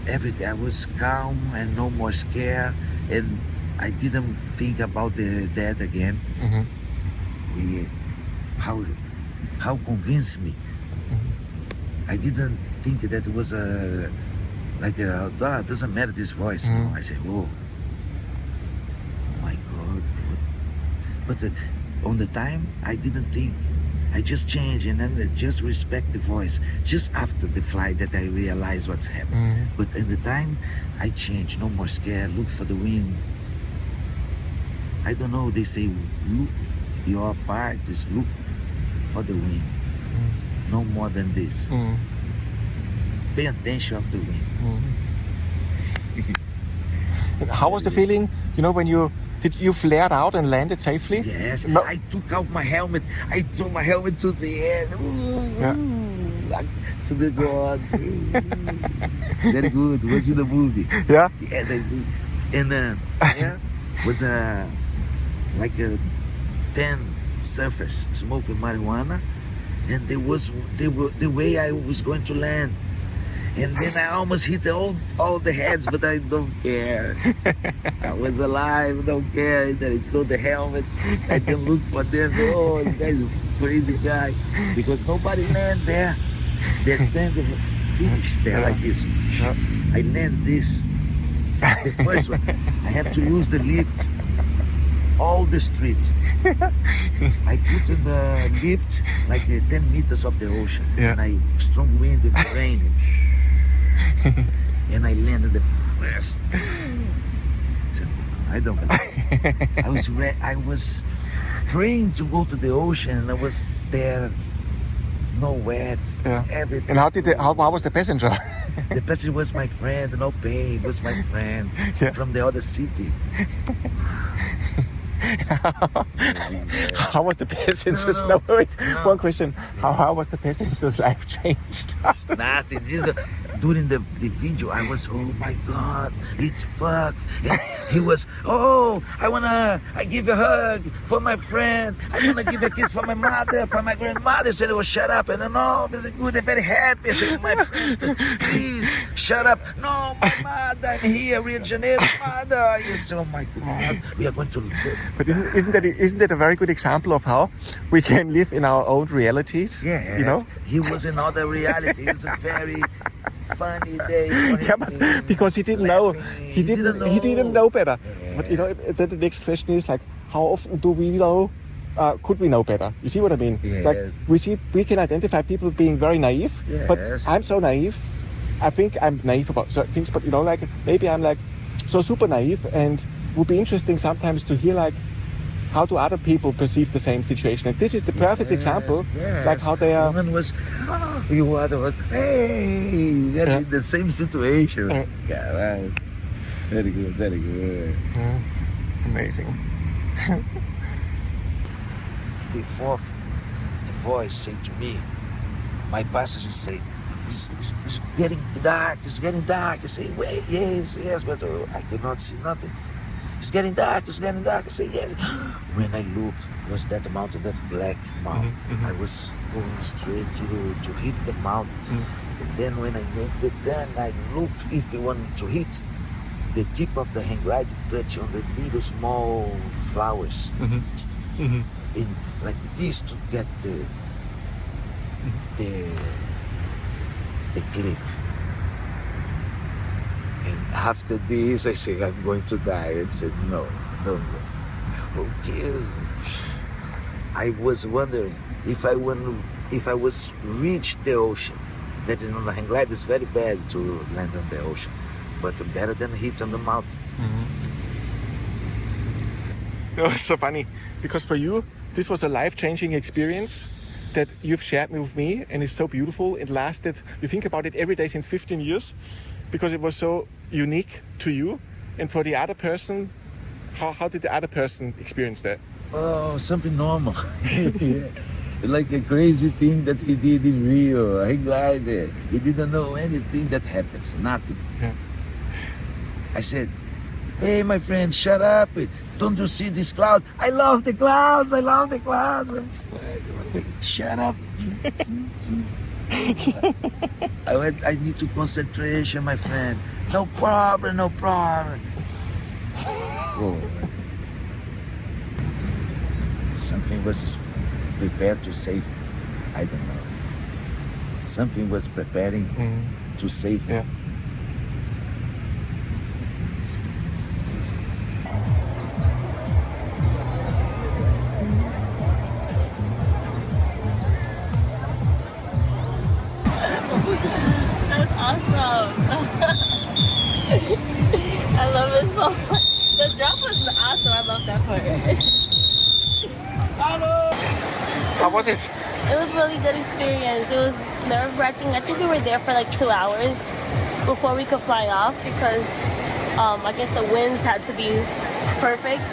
Everything. I was calm and no more scared, and I didn't think about the death again. Mm-hmm. How convinced me. Mm-hmm. I didn't think that it was doesn't matter this voice. Mm-hmm. No, I said, oh my God. But on the time, I didn't think. I just changed and then just respect the voice. Just after the flight that I realized what's happening. Mm-hmm. But in the time, I changed. No more scared. Look for the wind. I don't know. They say, look. Your part is look for the wind. Mm-hmm. No more than this. Mm-hmm. Pay attention of the wind. Mm-hmm. How was the feeling? When did you flared out and landed safely? Yes, no. I took out my helmet. I threw my helmet to the air. Like to the gods. Very good. Was in the movie. Yeah. Yes, I did. And there was like a 10 surfers smoking marijuana, and there was the way I was going to land. And then I almost hit all the heads, but I don't care. I was alive, don't care. Then I threw the helmet. I didn't look for them. Oh, this guy's a crazy guy. Because nobody landed there. They sent the finish there like this. I landed this. The first one. I have to use the lift. All the street. I put in the lift like 10 meters of the ocean. And I strong wind with the rain. And I landed the first. So, I don't know. I was praying to go to the ocean, and I was there no wet, everything. And how was the passenger? The passenger was my friend, no pain, was my friend from the other city. How was the passenger's? No, wait. One question. How was the passenger's life changed? Nothing. During the video, I was, oh my God, it's fucked. And he was, I give a hug for my friend. I wanna give a kiss for my mother, for my grandmother. I said, oh, shut up. And no, very good, I'm very happy. I said, my friend, please, shut up. No, my mother, I'm here, Rio de Janeiro, mother. I said, oh my God, we are going to live. But isn't that a very good example of how we can live in our own realities? Yes, you know? He was in other reality. It was a very funny day for him. Yeah, but because he didn't know. He didn't know better. Yeah. But you know, the next question is like, how often do we know? Could we know better? You see what I mean? Yes. Like we can identify people being very naive. Yes. But I'm so naive. I think I'm naive about certain things. But you know, like maybe I'm like so super naive, and would be interesting sometimes to hear like how do other people perceive the same situation. And this is the perfect example, like how they are. One was, you are the one. Hey, we are in the same situation. Yeah, very good, very good. Amazing. Before the voice said to me, my passenger say, it's getting dark, it's getting dark. I say, wait, yes, but I cannot see nothing. It's getting dark, it's getting dark. I say, yes. When I look, was that mountain, that black mountain. I was going straight to hit the mountain. And then when I make the turn, I look if I want to hit the tip of the hang gliding, touch on the little small flowers. In like this to get the cliff. And after this, I say, I'm going to die. And said, no. Okay. I was wondering if I was reach the ocean. That is on the hang glide, it's very bad to land on the ocean, but better than hit on the mountain. No, it's so funny because for you, this was a life-changing experience that you've shared with me, and it's so beautiful. It lasted, you think about it, every day since 15 years, because it was so unique to you. And for the other person, how did the other person experience that? Oh, something normal. Like a crazy thing that he did in Rio. He glided. He didn't know anything that happens, nothing. I said, hey, my friend, shut up. Don't you see this cloud? I love the clouds. I love the clouds. Shut up. I need to concentration, my friend. No problem. Oh. Something was prepared to save me. I don't know. Something was preparing to save me. That's awesome. I love it so much. The drop was awesome. I love that part. How was it? It was a really good experience. It was nerve-wracking. I think we were there for like 2 hours before we could fly off because I guess the winds had to be perfect.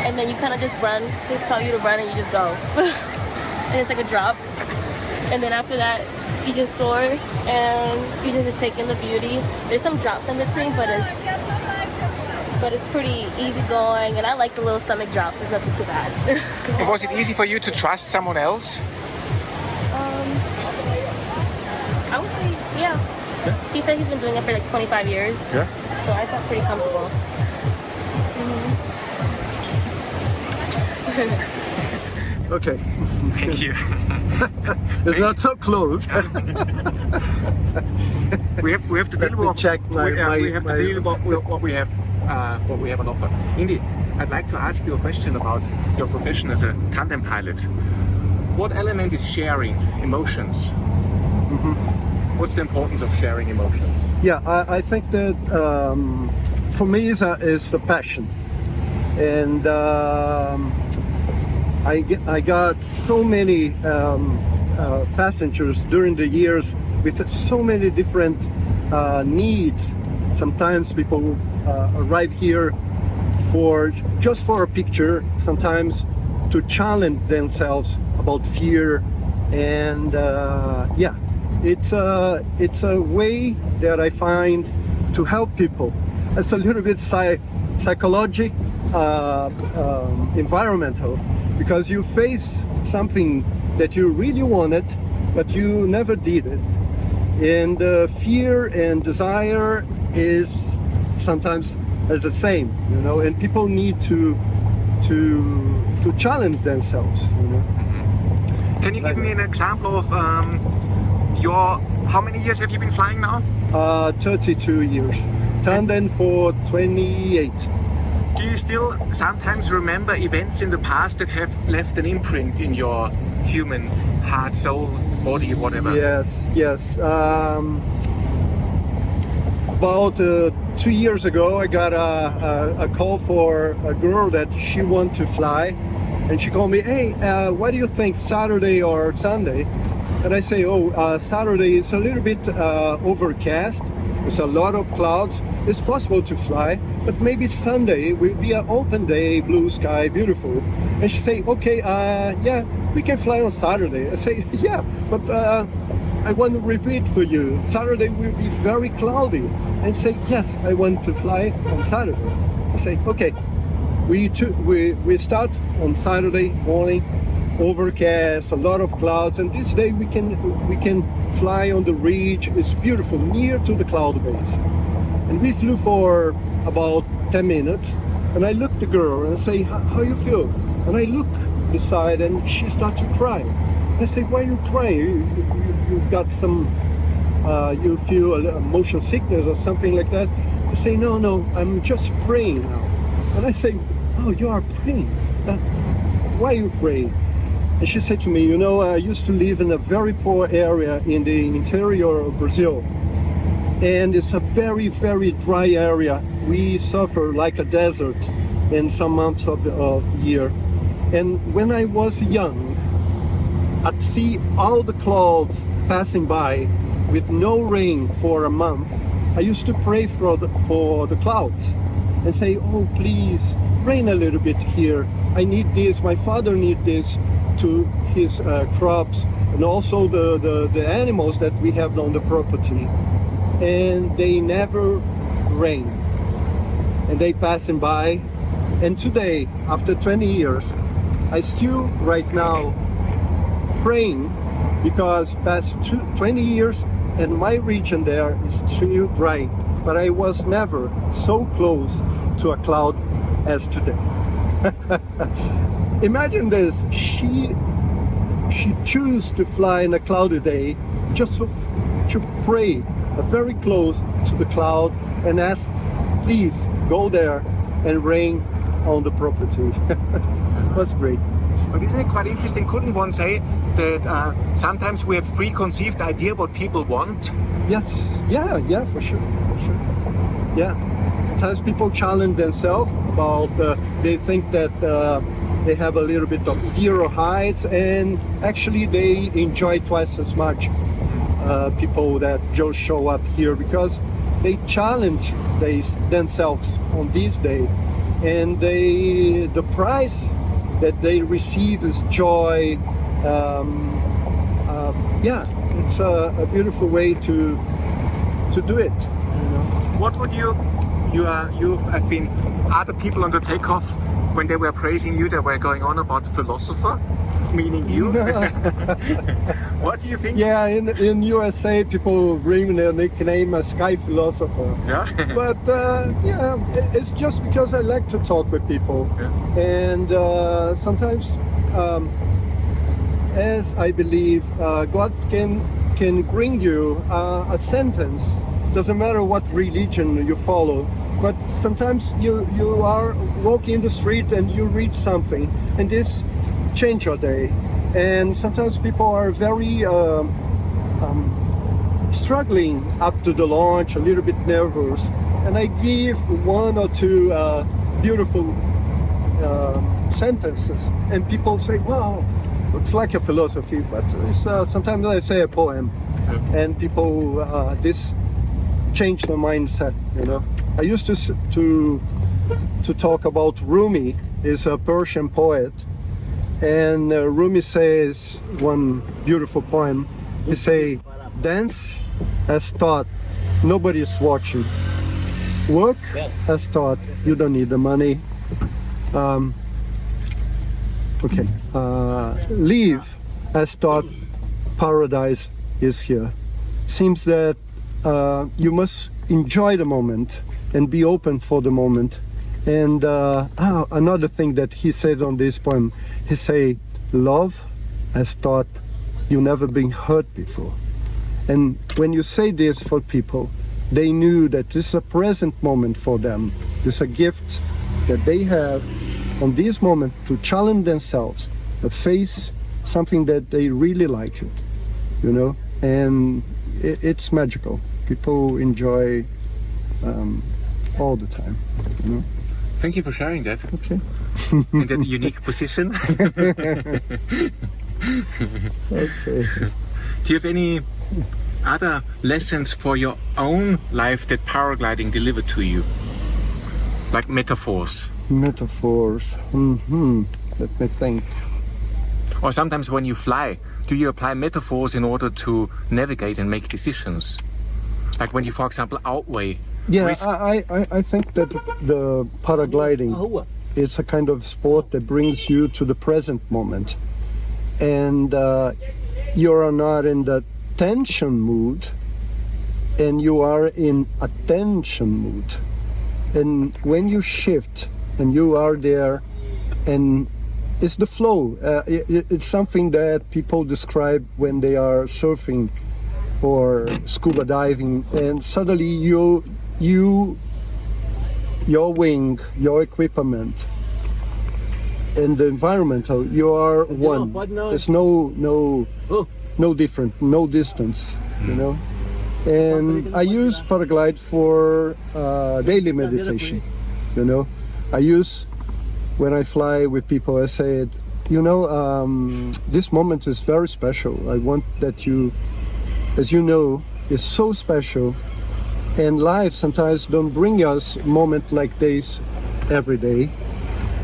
And then you kind of just run. They tell you to run and you just go. And it's like a drop. And then after that, you just soar and you just take in the beauty. There's some drops in between, but it's pretty easy going, and I like the little stomach drops. It's nothing too bad. And was it easy for you to trust someone else? I would say, yeah. He said he's been doing it for like 25 years. Yeah. So I felt pretty comfortable. Okay. Thank you. It's not so close. we have to deal with what we have on offer. Indi, I'd like to ask you a question about your profession as a tandem pilot. What element is sharing emotions? What's the importance of sharing emotions? Yeah, I think that for me is the passion, and I got so many passengers during the years with so many different needs. Sometimes people arrive here just for a picture, sometimes to challenge themselves about fear, and yeah, it's a way that I find to help people. It's a little bit psychological, environmental, because you face something that you really wanted, but you never did it. And fear and desire is sometimes as the same, you know, and people need to challenge themselves, you know. Can you give me an example of how many years have you been flying now? 32 years. Tandem for 28. Do you still sometimes remember events in the past that have left an imprint in your human heart, soul, body, whatever? Yes. About 2 years ago, I got a call for a girl that she wanted to fly, and she called me, hey, what do you think, Saturday or Sunday? And I say, Saturday is a little bit overcast, there's a lot of clouds, it's possible to fly, but maybe Sunday will be an open day, blue sky, beautiful. And she say, okay, yeah, we can fly on Saturday. I say, yeah, but I want to repeat for you, Saturday will be very cloudy. And say, yes, I want to fly on Saturday. I say, okay, we start on Saturday morning, overcast, a lot of clouds, and this day we can fly on the ridge. It's beautiful, near to the cloud base. And we flew for about 10 minutes, and I look the girl and say, how you feel? And I look beside, and she starts to cry. I say, why are you crying? You got some, you feel a motion sickness or something like that? I say, no, I'm just praying now. And I say, oh, you are praying? Why are you praying? And she said to me, you know, I used to live in a very poor area in the interior of Brazil. And it's a very, very dry area. We suffer like a desert in some months of the year. And when I was young, I'd see all the clouds passing by with no rain for a month. I used to pray for the clouds and say, oh, please, rain a little bit here. I need this, my father needs this to his crops, and also the animals that we have on the property. And they never rain. And they passing by. And today, after 20 years, I still right now praying, because past 20 years and my region there is still dry, but I was never so close to a cloud as today. Imagine this, she chose to fly in a cloudy day just to pray very close to the cloud and ask, please go there and rain on the property. It was great. But isn't it quite interesting? Couldn't one say that sometimes we have preconceived idea what people want? Yes, yeah, for sure. Yeah, sometimes people challenge themselves about, they think that they have a little bit of fear of heights, and actually they enjoy twice as much people that just show up here, because they challenge themselves on this day, and the prize that they receive is joy. Yeah, it's a beautiful way to do it. You know? What would I've been other people on the takeoff, when they were praising you, they were going on about philosopher, meaning you. What do you think? Yeah, in USA, people bring their nickname a sky philosopher. Yeah. But yeah, it's just because I like to talk with people, and sometimes, as I believe, God can bring you a sentence. Doesn't matter what religion you follow. But sometimes you are walking in the street and you read something, and this change your day. And sometimes people are very struggling up to the launch, a little bit nervous. And I give one or two beautiful sentences, and people say, wow, it's like a philosophy, but it's, sometimes I say a poem, and people this change the mindset. You know, I used to talk about Rumi, is a Persian poet, and Rumi says one beautiful poem. He say, "Dance as thought, nobody is watching. Work as thought, you don't need the money. Live as thought, paradise is here." Seems that you must enjoy the moment and be open for the moment. And another thing that he said on this poem, he say, "Love as thought, you never been hurt before." And when you say this for people, they knew that this is a present moment for them. It's a gift that they have on this moment to challenge themselves, to face something that they really like, you know, and it's magical. People enjoy all the time, you know. Thank you for sharing that. Okay. In that unique position. Okay. Do you have any other lessons for your own life that paragliding delivered to you? Like metaphors? Metaphors. Let me think. Or sometimes when you fly, do you apply metaphors in order to navigate and make decisions? Like when you, for example, outweigh risk. I think that the paragliding, it's a kind of sport that brings you to the present moment. And you are not in the tension mood, and you are in attention mood. And when you shift and you are there, and it's the flow. It's something that people describe when they are surfing or scuba diving, and suddenly your wing, your equipment, and the environmental, you are one. There's no different, no distance, you know. And I use paraglide for daily meditation, you know. I use, when I fly with people, I say, you know, this moment is very special. I want that you, as you know, is so special. And life sometimes don't bring us a moment like this every day.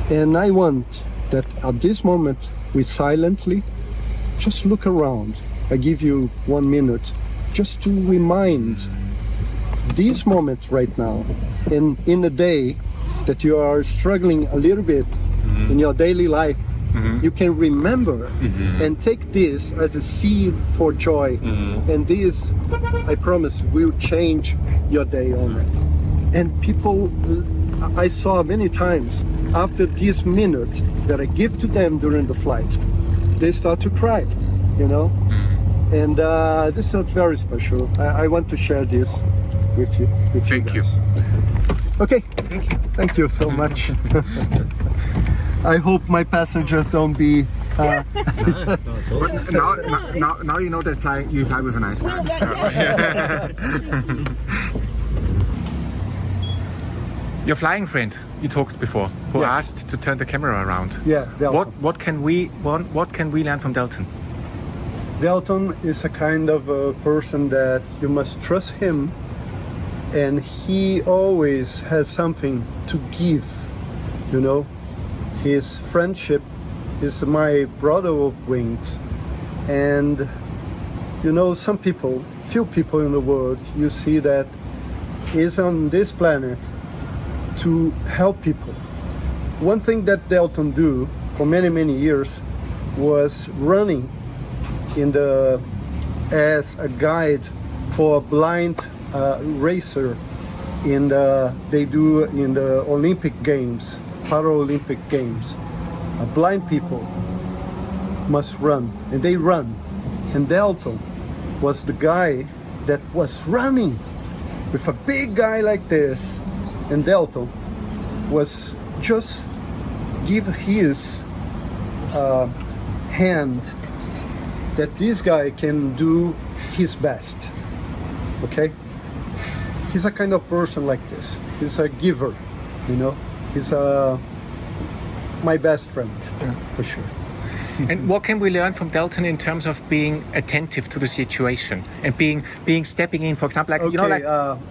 And I want that at this moment, we silently just look around. I give you 1 minute just to remind this moment right now. And in a day that you are struggling a little bit in your daily life, you can remember and take this as a seed for joy. And this, I promise, will change your day on it. And people, I saw many times, after this minute that I give to them during the flight, they start to cry, you know? And this is very special. I want to share this with you. Thank you. Okay. Thank you so much. I hope my passengers don't be. But now you know that you fly with a nice guy. Your flying friend you talked before, who asked to turn the camera around. Yeah. What can we learn from Dalton? Dalton is a kind of a person that you must trust him, and he always has something to give, you know. His friendship is my brother of wings, and you know, some people, few people in the world, you see that is on this planet to help people. One thing that Dalton do for many years was running as a guide for a blind racer they do in the Olympic Games, Paralympic Games. Blind people must run, and they run. And Dalton was the guy that was running with a big guy like this, and Dalton was just give his hand that this guy can do his best. Okay? He's a kind of person like this. He's a giver, you know. He's my best friend, for sure. And what can we learn from Delton in terms of being attentive to the situation and being stepping in, for example, like, Okay, you know, like...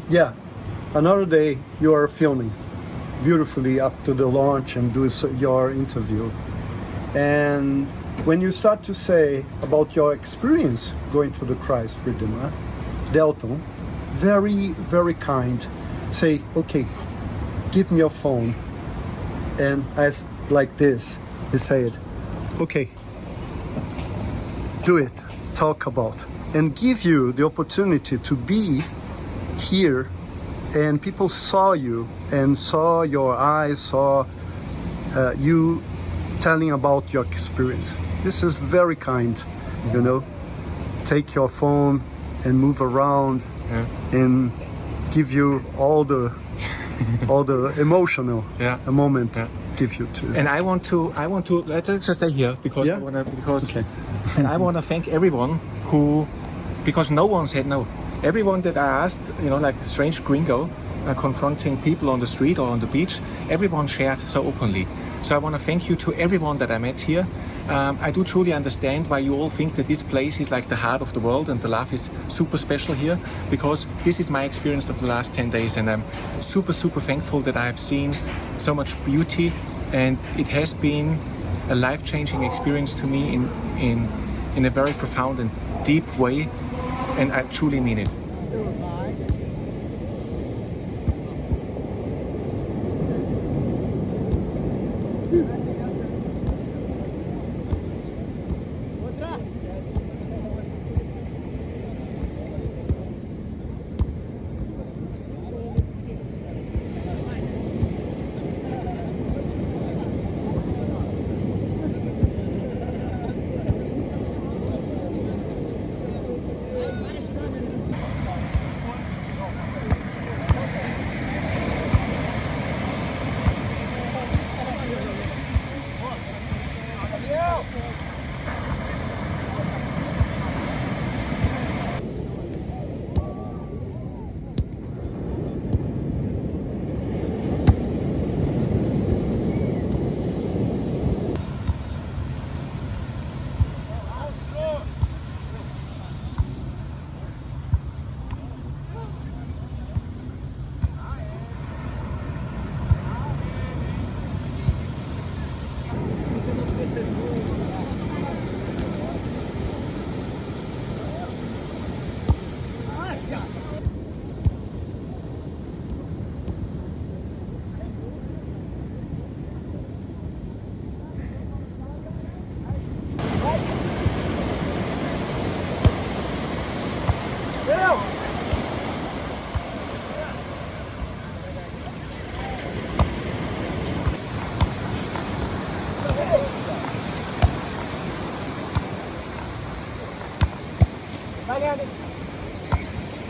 yeah, another day you are filming beautifully up to the launch and do your interview. And when you start to say about your experience going to the Christ Redeemer, Delton, very, very kind, say, okay, give me your phone. And as like this, he said, okay, do it, talk about, and give you the opportunity to be here, and people saw you and saw your eyes, saw you telling about your experience. This is very kind, you know. Take your phone and move around and give you all the emotional moment. Give you to. And I want to let's just stay here because and I want to thank everyone who, because no one said no. Everyone that I asked, you know, like a strange gringo confronting people on the street or on the beach, everyone shared so openly. So I want to thank you to everyone that I met here. I do truly understand why you all think that this place is like the heart of the world and the life is super special here, because this is my experience of the last 10 days, and I'm super, super thankful that I have seen so much beauty, and it has been a life-changing experience to me in a very profound and deep way, and I truly mean it.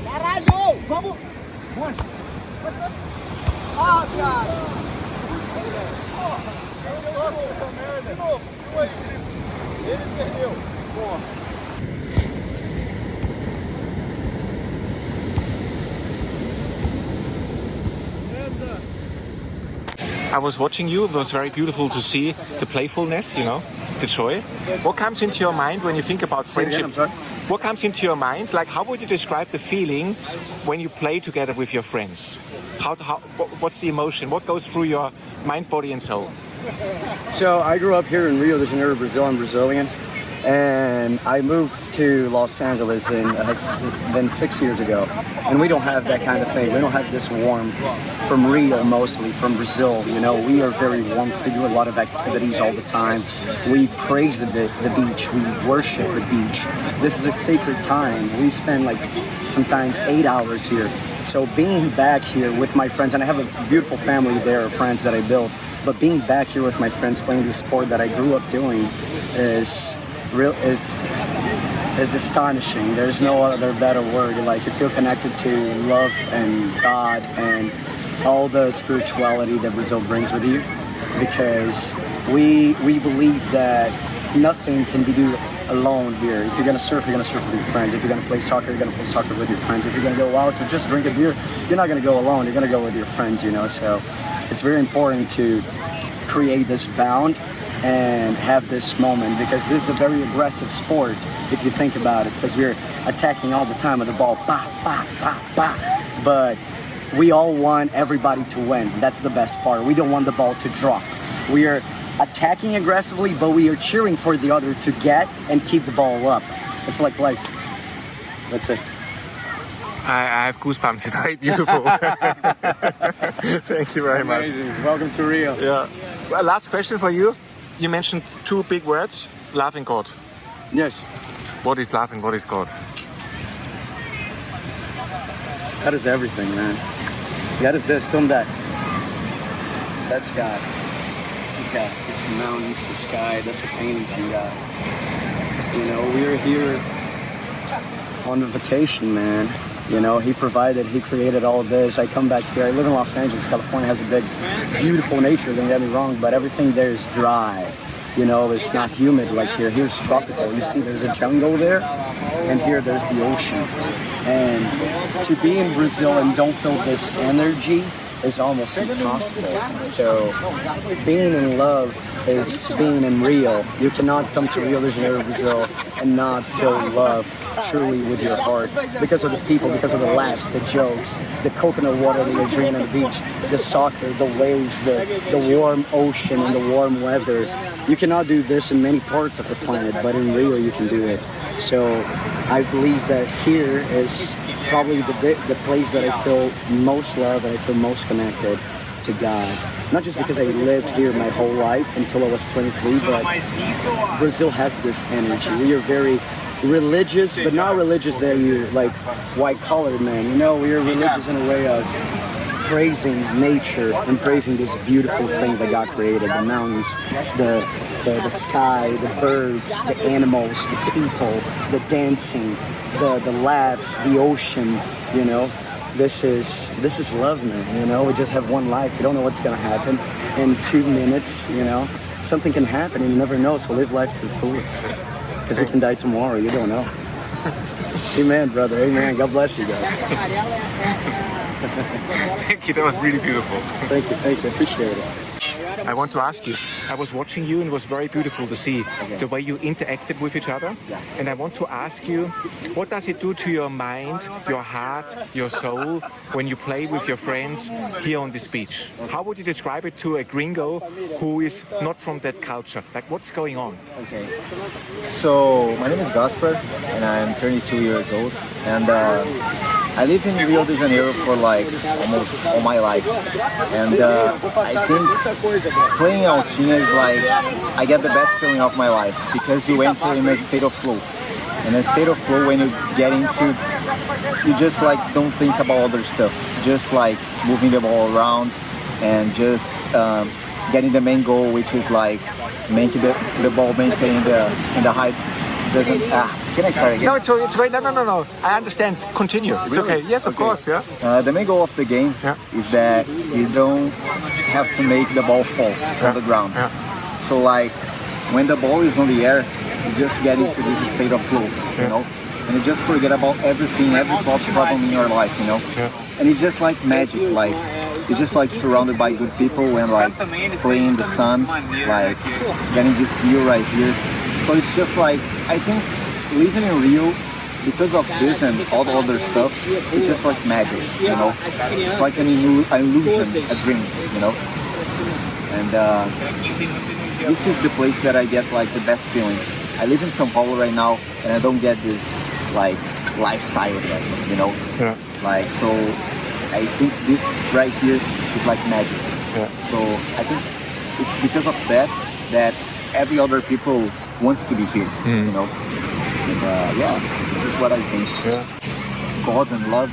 Caralho! Vamos! Onde? Ah, cara! De novo! Ele perdeu! Porra! I was watching you. It was very beautiful to see the playfulness, you know, the joy. What comes into your mind when you think about friendship? What comes into your mind? Like, how would you describe the feeling when you play together with your friends? What's the emotion? What goes through your mind, body, and soul? So I grew up here in Rio de Janeiro, Brazil. I'm Brazilian. And I moved to Los Angeles then 6 years ago. And we don't have that kind of thing. We don't have this warmth from Rio, mostly from Brazil. You know, we are very warm. We do a lot of activities all the time. We praise the beach. We worship the beach. This is a sacred time. We spend like sometimes 8 hours here. So being back here with my friends, and I have a beautiful family there of friends that I built, but being back here with my friends playing the sport that I grew up doing is astonishing. There's no other better word. Like, you feel connected to love and God and all the spirituality that Brazil brings with you, because we believe that nothing can be done alone here. If you're gonna surf, you're gonna surf with your friends. If you're gonna play soccer, you're gonna play soccer with your friends. If you're gonna go out to just drink a beer, you're not gonna go alone. You're gonna go with your friends, you know. So it's very important to create this bond and have this moment, because this is a very aggressive sport if you think about it, because we're attacking all the time with the ball, bah, bah, bah, bah. But we all want everybody to win. That's the best part. We don't want the ball to drop. We are attacking aggressively, but we are cheering for the other to get and keep the ball up. It's like life. That's it. I have goosebumps. It's very beautiful. Thank you very much. Welcome to Rio. Yeah. Well, last question for you. You mentioned two big words, love and God. Yes. What is love and what is God? God is everything, man. God is this. Film that. That's God. This is God. This is the mountains, the sky. That's a painting from God. You know, we are here on a vacation, man. You know, he provided, he created all of this. I come back here. I live in Los Angeles. California has a big, beautiful nature, don't get me wrong, but everything there is dry. You know, it's not humid like here. Here's tropical. You see there's a jungle there, and here there's the ocean. And to be in Brazil and don't feel this energy is almost impossible. So being in love is being in Rio. You cannot come to Rio de Janeiro, Brazil, and not feel love truly with your heart, because of the people, because of the laughs, the jokes, the coconut water that you're drinking on the beach, the soccer, the waves, the warm ocean and the warm weather. You cannot do this in many parts of the planet, but in Rio you can do it. So I believe that here is probably the place that I feel most love and I feel most connected to God. Not just because I lived here my whole life until I was 23, but Brazil has this energy. We are very religious, but not religious that you like white-collar men. You know, we are religious in a way of praising nature and praising this beautiful thing that God created, the mountains, the sky, the birds, the animals, the people, the dancing, the laughs, the ocean, you know. This is love, man, you know. We just have one life. You don't know what's gonna happen in 2 minutes, you know. Something can happen and you never know, so live life to the fullest. Because you can die tomorrow, you don't know. Amen, brother, amen. God bless you guys. Thank you, that was really beautiful. Thank you, appreciate it. I want to ask you, I was watching you and it was very beautiful to see the way you interacted with each other. And I want to ask you, what does it do to your mind, your heart, your soul when you play with your friends here on this beach? How would you describe it to a gringo who is not from that culture? Like, what's going on? Okay, so my name is Gaspar and I'm 32 years old, and I live in Rio de Janeiro for like almost all my life, and I think playing altinha is like, I get the best feeling of my life, because you enter in a state of flow. In a state of flow, when you get into, you just like don't think about other stuff, just like moving the ball around and just getting the main goal, which is like making the ball maintain in the height. Can I start again? No, it's great. No. I understand. Continue. It's Really? okay. Yes, of course. Yeah. The main goal of the game is that you don't have to make the ball fall on the ground. So like when the ball is on the air, you just get into this state of flow, you know, and you just forget about everything, every problem in your life, you know. And it's just like magic. Like you're just like surrounded by good people and like playing in the sun, like getting this view right here. So it's just like, I think living in Rio, because of this and all the other stuff, it's just like magic, you know. It's like an illusion, a dream, you know. And this is the place that I get like the best feelings. I live in São Paulo right now, and I don't get this like lifestyle yet, you know. Like, so I think this right here is like magic. So I think it's because of that every other people wants to be here, you know. And this is what I think. God and love.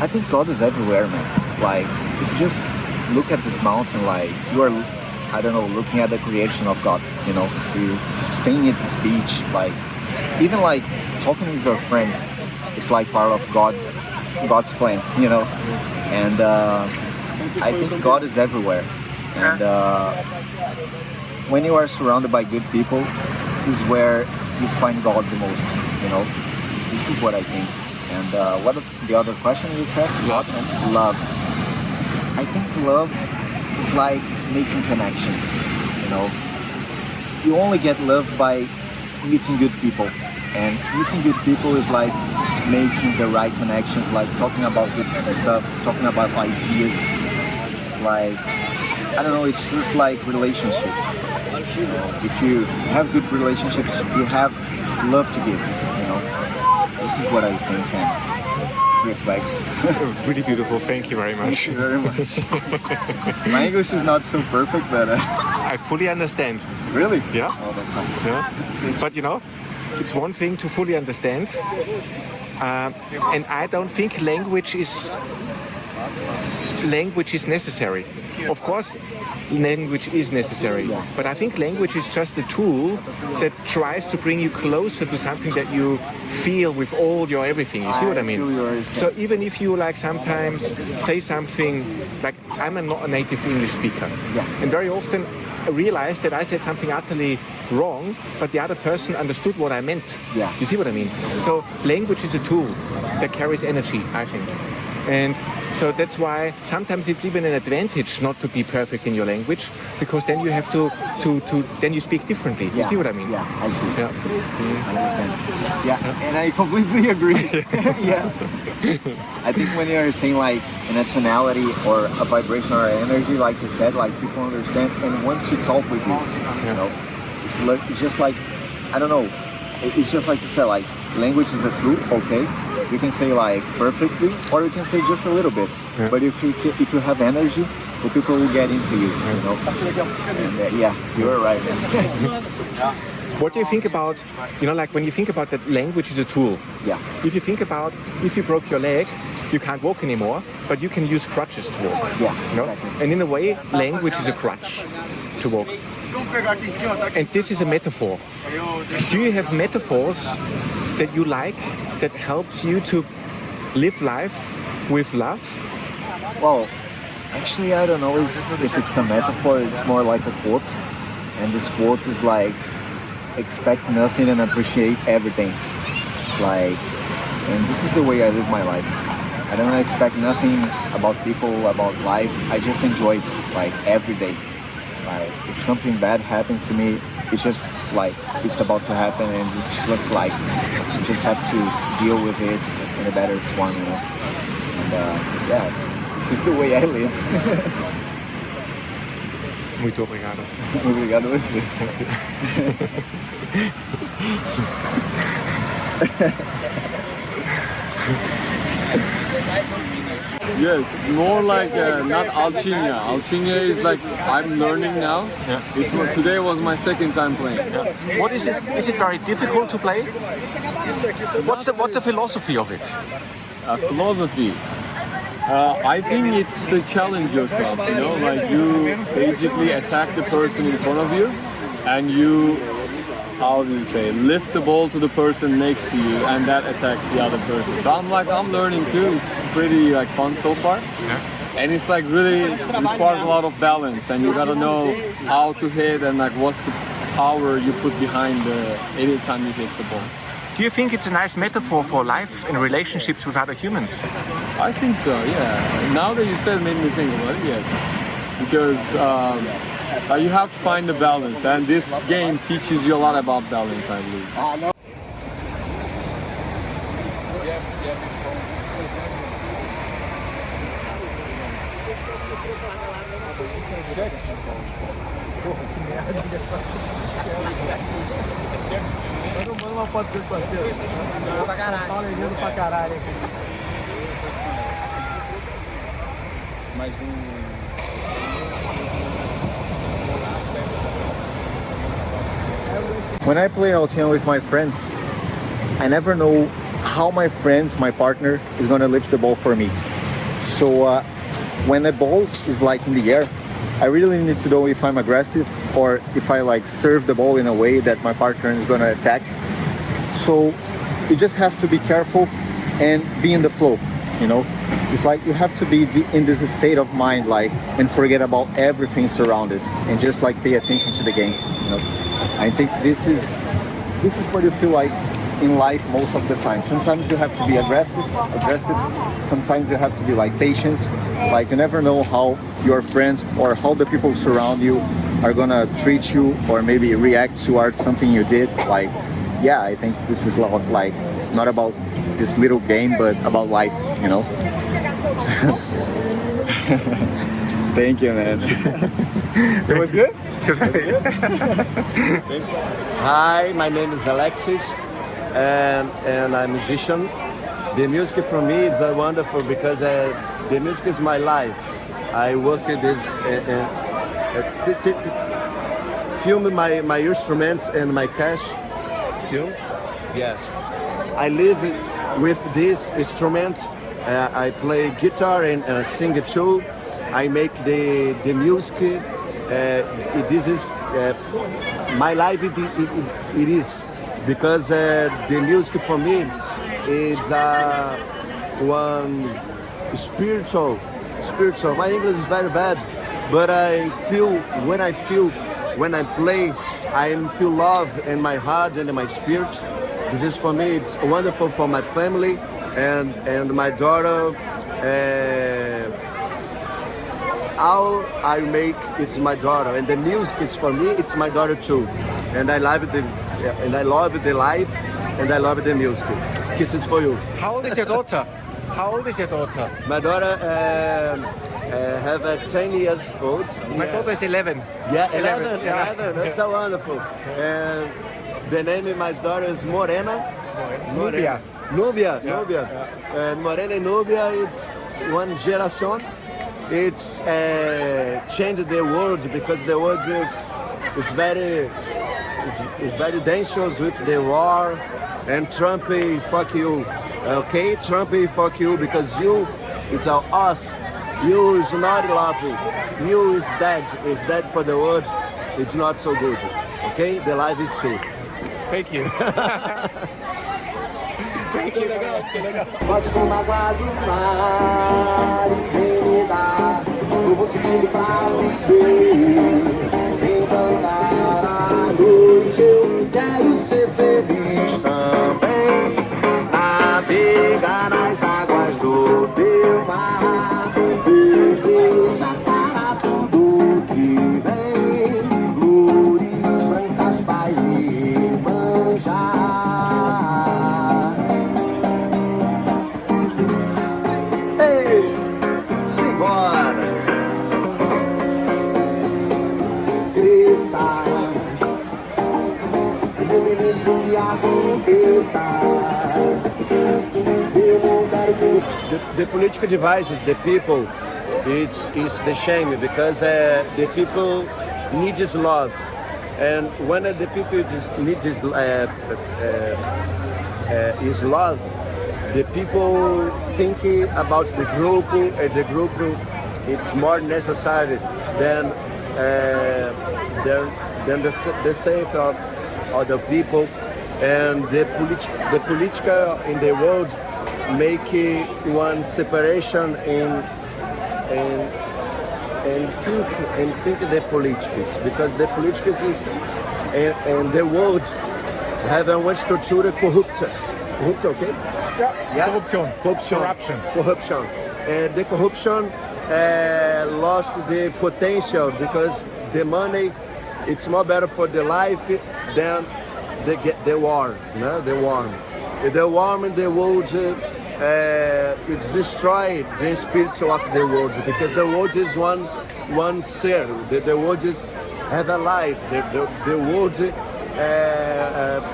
I think God is everywhere, man. Like, if you just look at this mountain, like you are, I don't know, looking at the creation of God. You know, you staying at this beach, like even like talking with your friend, it's like part of God's plan, you know. And I think God is everywhere. And when you are surrounded by good people, is where you find God the most, you know. This is what I think. And what the other question you said? Love. I think love is like making connections, you know. you only get loved by meeting good people, and meeting good people is like making the right connections, like talking about good stuff, talking about ideas, like I don't know, it's just like relationship. If you have good relationships, you have love to give, you know. This is what I think and reflect. Really beautiful, thank you very much. Thank you very much. My English is not so perfect, but I fully understand. Really? Yeah. Oh, that's awesome. Yeah. But you know, it's one thing to fully understand, and I don't think language is necessary. Of course, language is necessary, but I think language is just a tool that tries to bring you closer to something that you feel with all your everything. You see what I mean? So even if you like sometimes say something like, I'm not a native English speaker, and very often I realized that I said something utterly wrong, but the other person understood what I meant. Yeah. You see what I mean? So language is a tool that carries energy, I think. And so that's why sometimes it's even an advantage not to be perfect in your language, because then you have to then you speak differently. You see what I mean? Yeah, I see. Yeah. I understand. Yeah, and I completely agree. Yeah. I think when you're saying like an tonality or a vibration or energy, like you said, like people understand, and once you talk with you, you know, it's just like, I don't know, it's just like you said, like language is a tool, okay? You can say like perfectly, or you can say just a little bit. Yeah. But if you have energy, the people will get into you. You know. And, yeah, you are right. What do you think about, you know, like when you think about that language is a tool? Yeah. If you think about, if you broke your leg, you can't walk anymore, but you can use crutches to walk. Yeah. You know? Exactly. And in a way, language is a crutch to walk. And this is a metaphor. Do you have metaphors that you like, that helps you to live life with love? Well, actually, I don't know if it's a metaphor. It's more like a quote, and this quote is like, expect nothing and appreciate everything. It's like, and this is the way I live my life. I don't expect nothing about people, about life. I just enjoy it, like every day. Like if something bad happens to me, it's just like it's about to happen, and it's just life. You just have to deal with it in a better form, you know. And yeah, this is the way I live. Muito obrigado. Obrigado a você. Yes, more like not altinha. Altinha is like I'm learning now. Yeah. Today was my second time playing. Yeah. What is this? Is it very difficult to play? What's the philosophy of it? Philosophy. I think it's to challenge yourself. You know, like you basically attack the person in front of you, and you, how do you say, lift the ball to the person next to you, and that attacks the other person. So I'm learning too. It's pretty like fun so far. Yeah. And it's like really requires a lot of balance, and you gotta know how to hit and like what's the power you put behind any time you hit the ball. Do you think it's a nice metaphor for life and relationships with other humans? I think so, yeah. Now that you said it made me think about it, yes. Because you have to find the balance, and this game teaches you a lot about balance, I believe. Manda uma foto dele, parceiro. Pra caralho. Tá levando pra caralho aqui. Mais When I play altinha with my friends, I never know how my partner is gonna lift the ball for me. So when the ball is like in the air, I really need to know if I'm aggressive or if I like serve the ball in a way that my partner is gonna attack. So you just have to be careful and be in the flow, you know? It's like you have to be in this state of mind, like, and forget about everything surrounded and just like pay attention to the game, you know? I think this is what you feel like in life most of the time. Sometimes you have to be aggressive. Sometimes you have to be like patient. Like you never know how your friends or how the people surround you are gonna treat you or maybe react towards something you did. Like, yeah, I think this is like not about this little game, but about life, you know. Thank you, man. It was good? Hi, my name is Alexis, and I'm a musician. The music for me is wonderful because the music is my life. I work with this, film my instruments and my cash. Film? Yes. I live with this instrument. I play guitar and sing it too. I make the music. This is my life. It is because the music for me is one spiritual. My English is very bad, but when I play, I feel love in my heart and in my spirit. This is for me. It's wonderful for my family and my daughter. All I make, it's my daughter, and the music is for me. It's my daughter too, and I love the life, and I love the music. Kisses for you. How old is your daughter? My daughter have 10 years old. My daughter is 11. Yeah, 11. Yeah. That's so wonderful. And the name of my daughter is Morena. Nubia. Nubia. And Morena and Nubia, it's one generation. It's changed the world because the world is very dangerous with the war. And Trump, fuck you. Okay, Trump, fuck you because you, it's us. You is not loving. You is dead. Is dead for the world. It's not so good. Okay, the life is so. Thank you. Thank you. Pode tomar água do mar e vem me dar. Eu vou seguindo pra viver. Encantar a noite. Eu quero ser feliz também. Navegar nas águas do teu mar. Desejar para tudo que vem. Flores brancas, paz e manjar. The political devices, the people, it's the shame because the people need this love, and when the people need this is love, the people think about the group, and the group it's more necessary than the safety of other people, and the political in the world make one separation and think the politics because the politics is and the world have one structure corrupt, okay? Yeah. Corruption. And the corruption lost the potential because the money it's more better for the life than the war, no? The war in the world. It's destroyed the spirit of the world because the world is one cell. The world is have a life. The world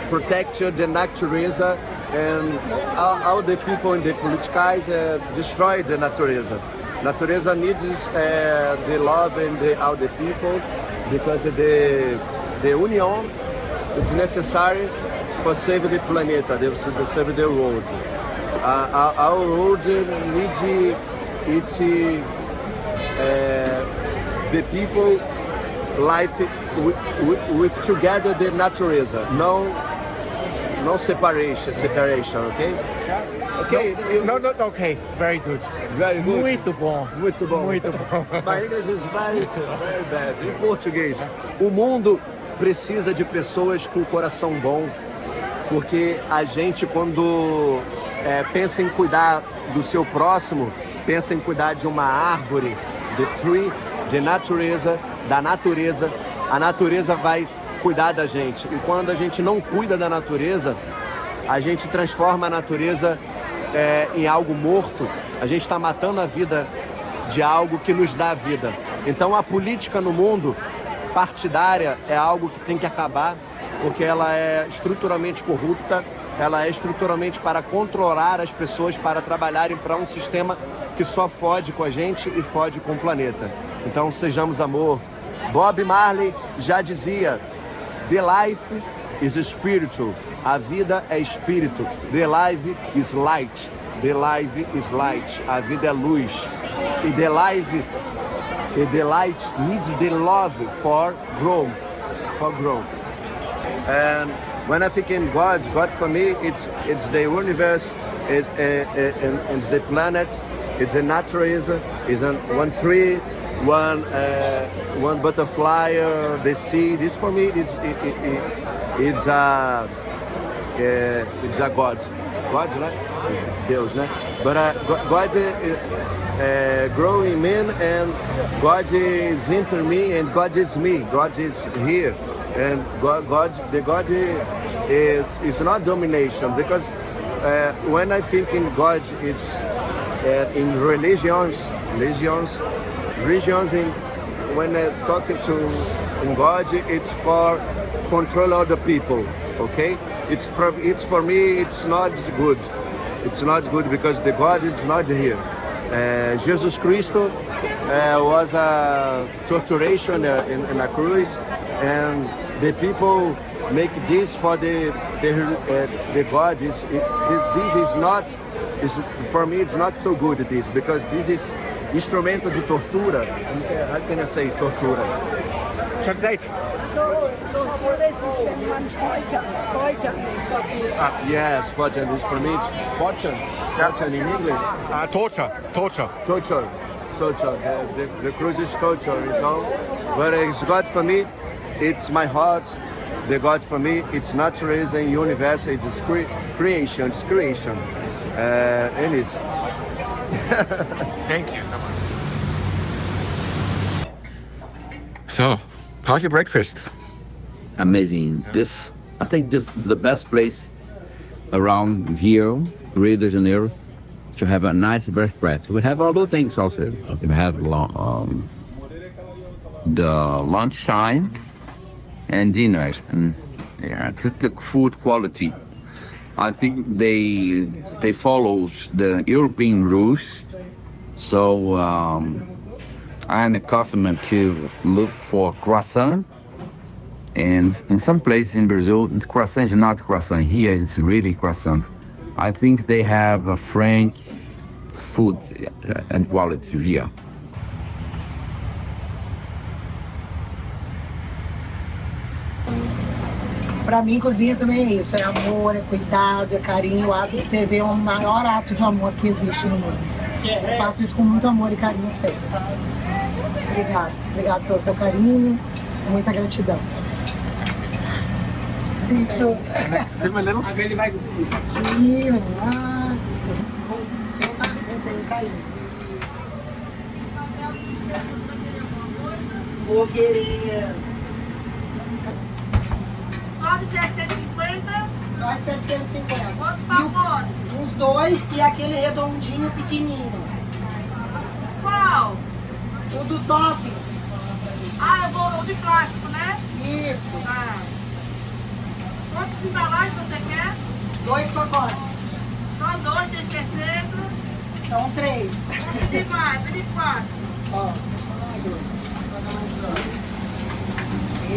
protect the natureza, and all the people in the politicais destroy the natureza. Natureza needs the love and all the people because the union is necessary for save the planet, to save the world. Our world needs the people life with together the natureza, no separation, okay? Okay. No, okay. Very good. Muito bom. My English is very bad. Em português, o mundo precisa de pessoas com coração bom, porque a gente quando pensa em cuidar do seu próximo, pensa em cuidar de uma árvore, the tree, da natureza, a natureza vai cuidar da gente. E quando a gente não cuida da natureza, a gente transforma a natureza em algo morto. A gente está matando a vida de algo que nos dá vida. Então a política no mundo partidária é algo que tem que acabar, porque ela é estruturalmente corrupta, ela é estruturalmente para controlar as pessoas, para trabalharem para um sistema que só fode com a gente e fode com o planeta. Então sejamos amor. Bob Marley já dizia: The life is spiritual. A vida é espírito. The life is light. The life is light. A vida é luz. E the light needs the love for grow. And when I think in God for me, it's the universe, it's the planet, it's the naturalism, it's one tree, one butterfly, the sea. This for me it's a God, né? Deus, né? But God growing man, and God is into me, and God is me. God is here, and the God is not domination, because when I think in God, it's in religions. When I talk in God, it's for control other people. Okay, it's for me. It's not good. It's not good because the God is not here. Jesus Christo was a torturation in a cruise, and the people make this for the God. This is not. For me, it's not so good. This because this is instrumento de tortura. How can I say tortura? Translate. Yes, fortune. This for me, it's fortune. Fortune in English. Torture. The cruise is torture, you know. But it's God for me. It's my heart. The God for me. It's naturalism and universe. It's creation. It's creation. It is. Thank you so much. So, how's your breakfast? Amazing. I think this is the best place around here, Rio de Janeiro, to have a nice breakfast. We have other things also. We have the lunchtime and dinner, and the food quality. I think they follow the European rules, so I'm accustomed to look for croissant. And in some places in Brazil, croissant is not croissant. Here it's really croissant. I think they have a French food and quality here. Para mim, cozinha também é isso. É amor, é cuidado, é carinho. O ato de servir é o maior ato de amor que existe no mundo. Eu faço isso com muito amor e carinho sempre. Obrigado. Obrigado pelo seu carinho. Muita gratidão. Isso. Filma ele não? Ele vai aqui, vamos lá. Sem cair. Vou querer. Só de 750? Só de 750. Quantos pacotes? Os dois e aquele redondinho pequenininho. Qual? O do top. Ah, eu vou o de plástico, né? Isso. Tá. Quantas embalagens você quer? 2 pacotes. Só 2, tem certeza? São 3. E mais, e 4. Ó. E...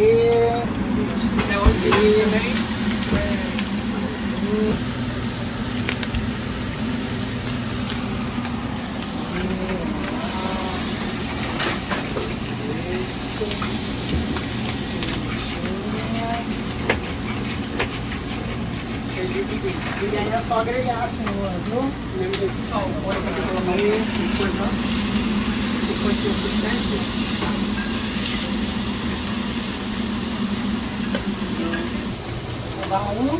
E aí é só agregar assim, viu? Vou dar um.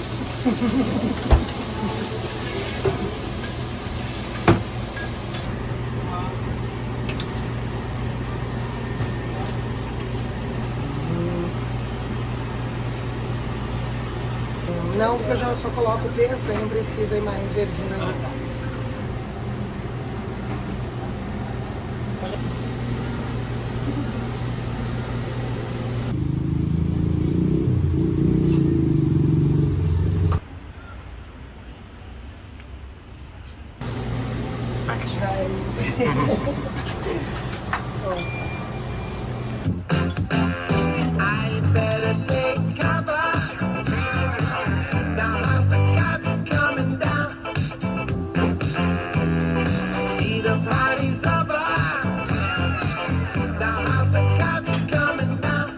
Não, porque eu já só coloco o texto, aí não precisa ir mais verdinho. I better take cover. The house of cards is coming down. See the party's over. The house of cards is coming down.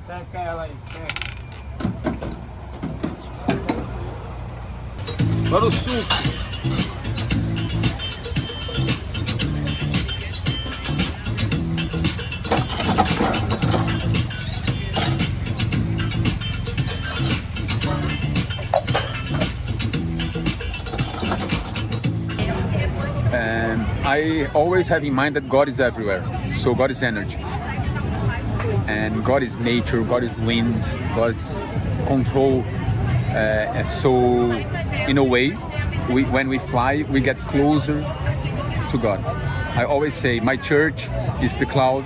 Seca ela aí, seca. Para o suco. And I always have in mind that God is everywhere. So God is energy. And God is nature, God is wind, God is control. So in a way, when we fly, we get closer to God. I always say my church is the cloud,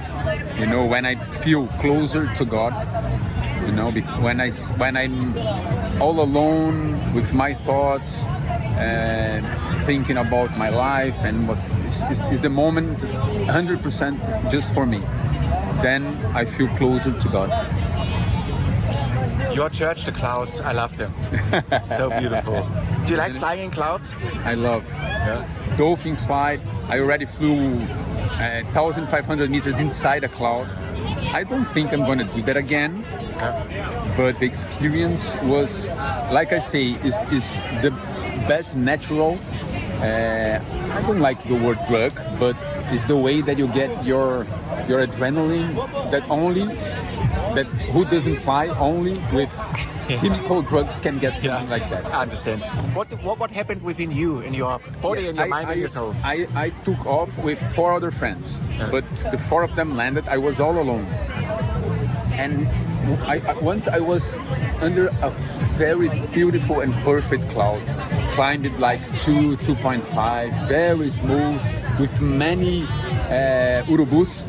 you know, when I feel closer to God, you know, when I'm all alone with my thoughts and thinking about my life and what is the moment 100% just for me, then I feel closer to God. Your church, the clouds, I love them. It's so beautiful. Do you like flying in clouds? I love dolphin flight. I already flew 1,500 meters inside a cloud. I don't think I'm going to do that again. But the experience was, like I say, is the best natural. I don't like the word drug, but it's the way that you get your adrenaline that who doesn't fly only with chemical drugs can get something like that. I understand. What happened within you, in your body and your mind and your soul? I took off with 4 other friends, but the 4 of them landed. I was all alone. And once I was under a very beautiful and perfect cloud, climbed it like 2.5, very smooth, with many urubus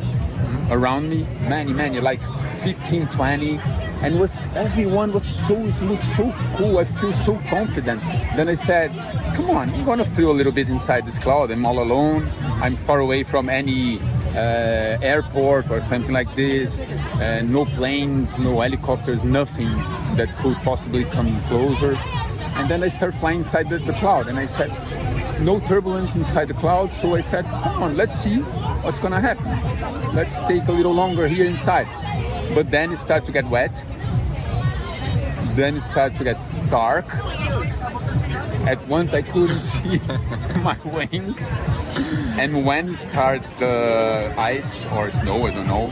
around me, many, like 15, 20, and everyone was so smooth, so cool. I feel so confident. Then I said, come on, I'm gonna feel a little bit inside this cloud. I'm all alone. I'm far away from any airport or something like this. No planes, no helicopters, nothing that could possibly come closer. And then I start flying inside the cloud, and I said, no turbulence inside the cloud. So I said, come on, let's see what's gonna happen. Let's take a little longer here inside. But then it started to get wet. Then it started to get dark. At once I couldn't see my wing. And when it starts the ice or snow, I don't know.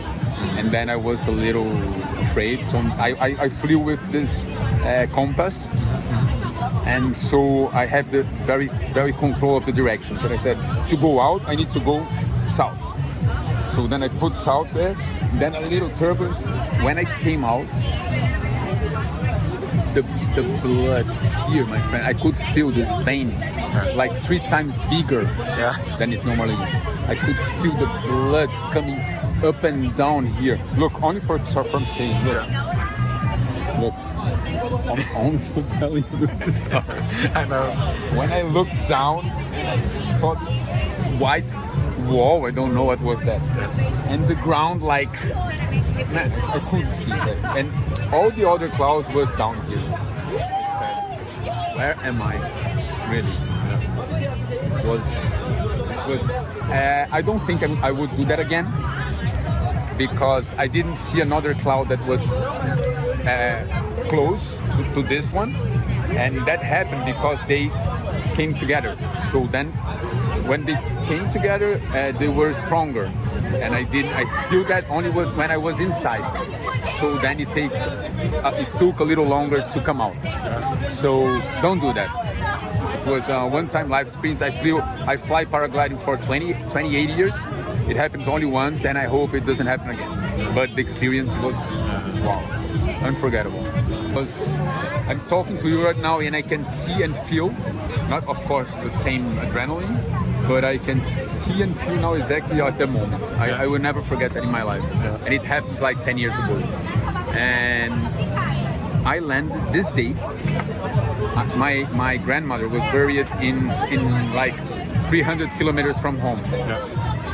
And then I was a little afraid. So I flew with this compass. And so I have the very, very control of the direction. So I said, to go out, I need to go south. So then I put south there, then a little turbulence. When I came out, the blood here, my friend, I could feel this vein like 3 times bigger than it normally is. I could feel the blood coming up and down here. Look, only from saying, look, I'm only for telling you this story. I know. When I looked down, I saw this white wall, I don't know what was that, and the ground, like, man, I couldn't see that, and all the other clouds was down here. I said, where am I really? It was was. I don't think I would do that again because I didn't see another cloud that was close to this one, and that happened because they came together. So then, when they came together, they were stronger, and I feel that only was when I was inside. So then it took a little longer to come out. So don't do that. It was a one-time life experience. I fly paragliding for 28 years. It happened only once, and I hope it doesn't happen again. But the experience was, wow, unforgettable. Because I'm talking to you right now, and I can see and feel, not of course the same adrenaline, but I can see and feel now exactly at the moment. I will never forget that in my life. And it happened like 10 years ago. And I landed this day. My grandmother was buried in like 300 kilometers from home.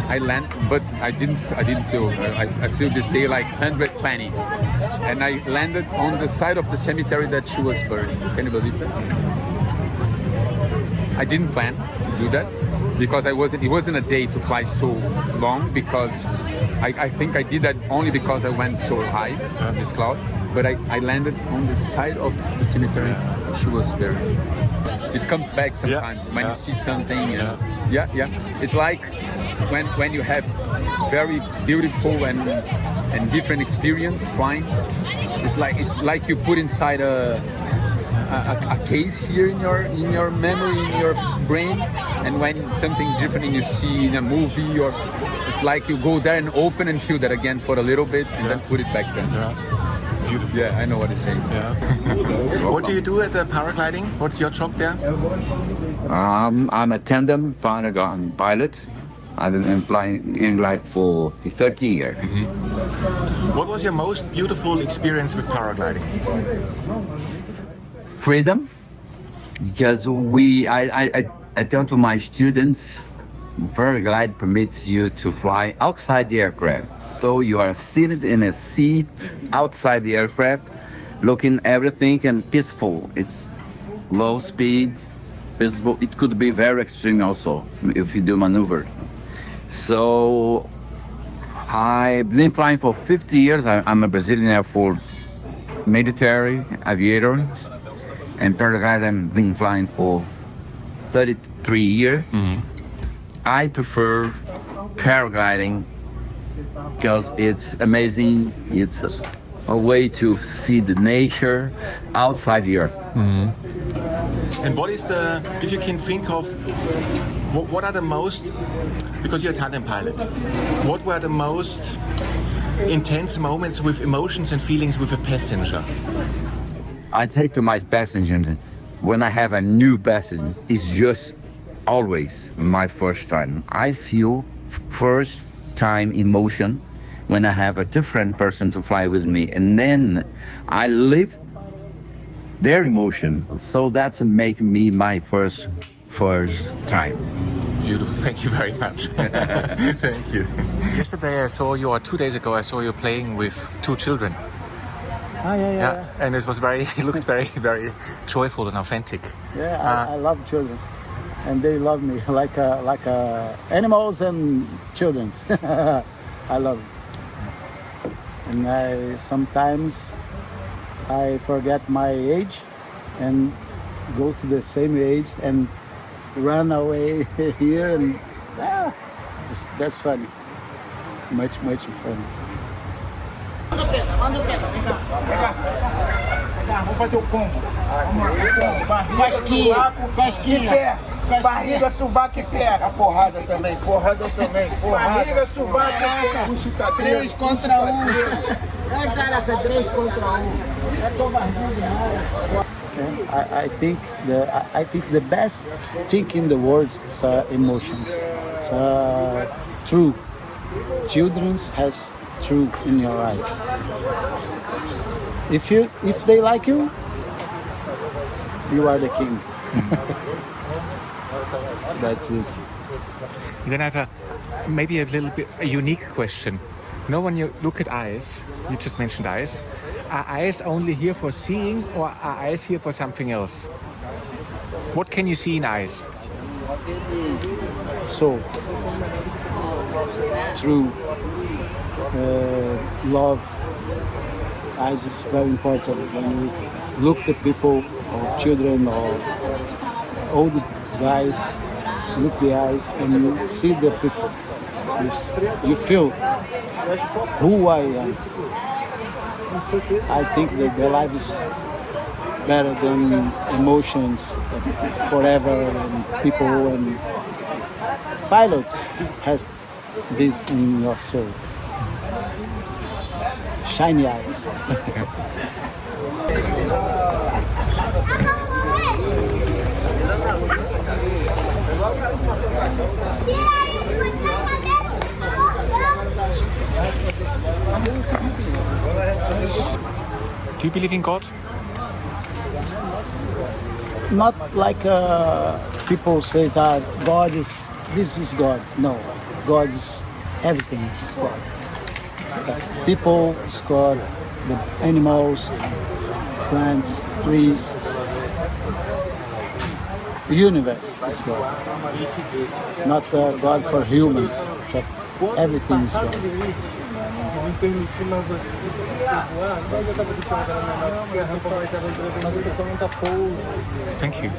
I land, but I didn't feel. I feel this day like 120, and I landed on the side of the cemetery that she was buried. Can you believe that? I didn't plan to do that because it wasn't a day to fly so long, because I think I did that only because I went so high on this cloud. But I landed on the side of the cemetery she was buried. It comes back sometimes when you see something. It's like when you have very beautiful and different experience flying. It's like you put inside a case here in your memory, in your brain, and when something different you see in a movie, or it's like you go there and open and feel that again for a little bit and then put it back then. Beautiful. Yeah, I know what you're saying. What do you do at the paragliding? What's your job there? I'm a tandem pilot. I've been flying in glide for 30 years. What was your most beautiful experience with paragliding? Freedom, because I tell to my students, Paraglide permits you to fly outside the aircraft. So you are seated in a seat outside the aircraft, looking everything and peaceful. It's low speed, peaceful. It could be very extreme also if you do maneuver. So I've been flying for 50 years. I'm a Brazilian Air Force military aviator. And paragliding, I've been flying for 33 years. I prefer paragliding because it's amazing. It's a way to see the nature outside the earth. And what is if you can think of, what are the most, because you're a tandem pilot, what were the most intense moments with emotions and feelings with a passenger? I take to my passenger, when I have a new passenger, it's just always my first time. I feel first time emotion when I have a different person to fly with me, and then I live their emotion. So that's making me my first time. Beautiful. Thank you very much. Thank you. Yesterday I saw you, or 2 days ago I saw you playing with 2 children. Yeah. And it looked very, very joyful and authentic. Yeah, I love children, and they love me like animals and children. I love it. And sometimes I forget my age and go to the same age and run away here, and that's funny. Much fun. Manda o Pedra, vem cá. Vem cá, vamos fazer o combo. Casquinha. Barriga, sovaco e pé. A porrada também. Barriga, sovaco e pé. Puxa o cabelo. 3 contra 1. É, caraca, 3 contra 1. É covardia demais. I think the best thing in the world is emotions. It's true. Children has true in your eyes. If they like you, you are the king. That's it. Then I have maybe a little bit a unique question. You know, when you look at eyes, you just mentioned eyes. Are eyes only here for seeing, or are eyes here for something else? What can you see in eyes? soul, true love. Eyes is very important when you look the people or children or old guys, look the eyes and you see the people. You feel who I am. I think that the life is better than emotions forever and people and pilots has this in your soul. Shiny eyes. Do you believe in God? Not like people say that God is, this is God. No, God is everything is God. People is God, the animals, plants, trees, the universe is God. Not God for humans, but everything is God. Thank you.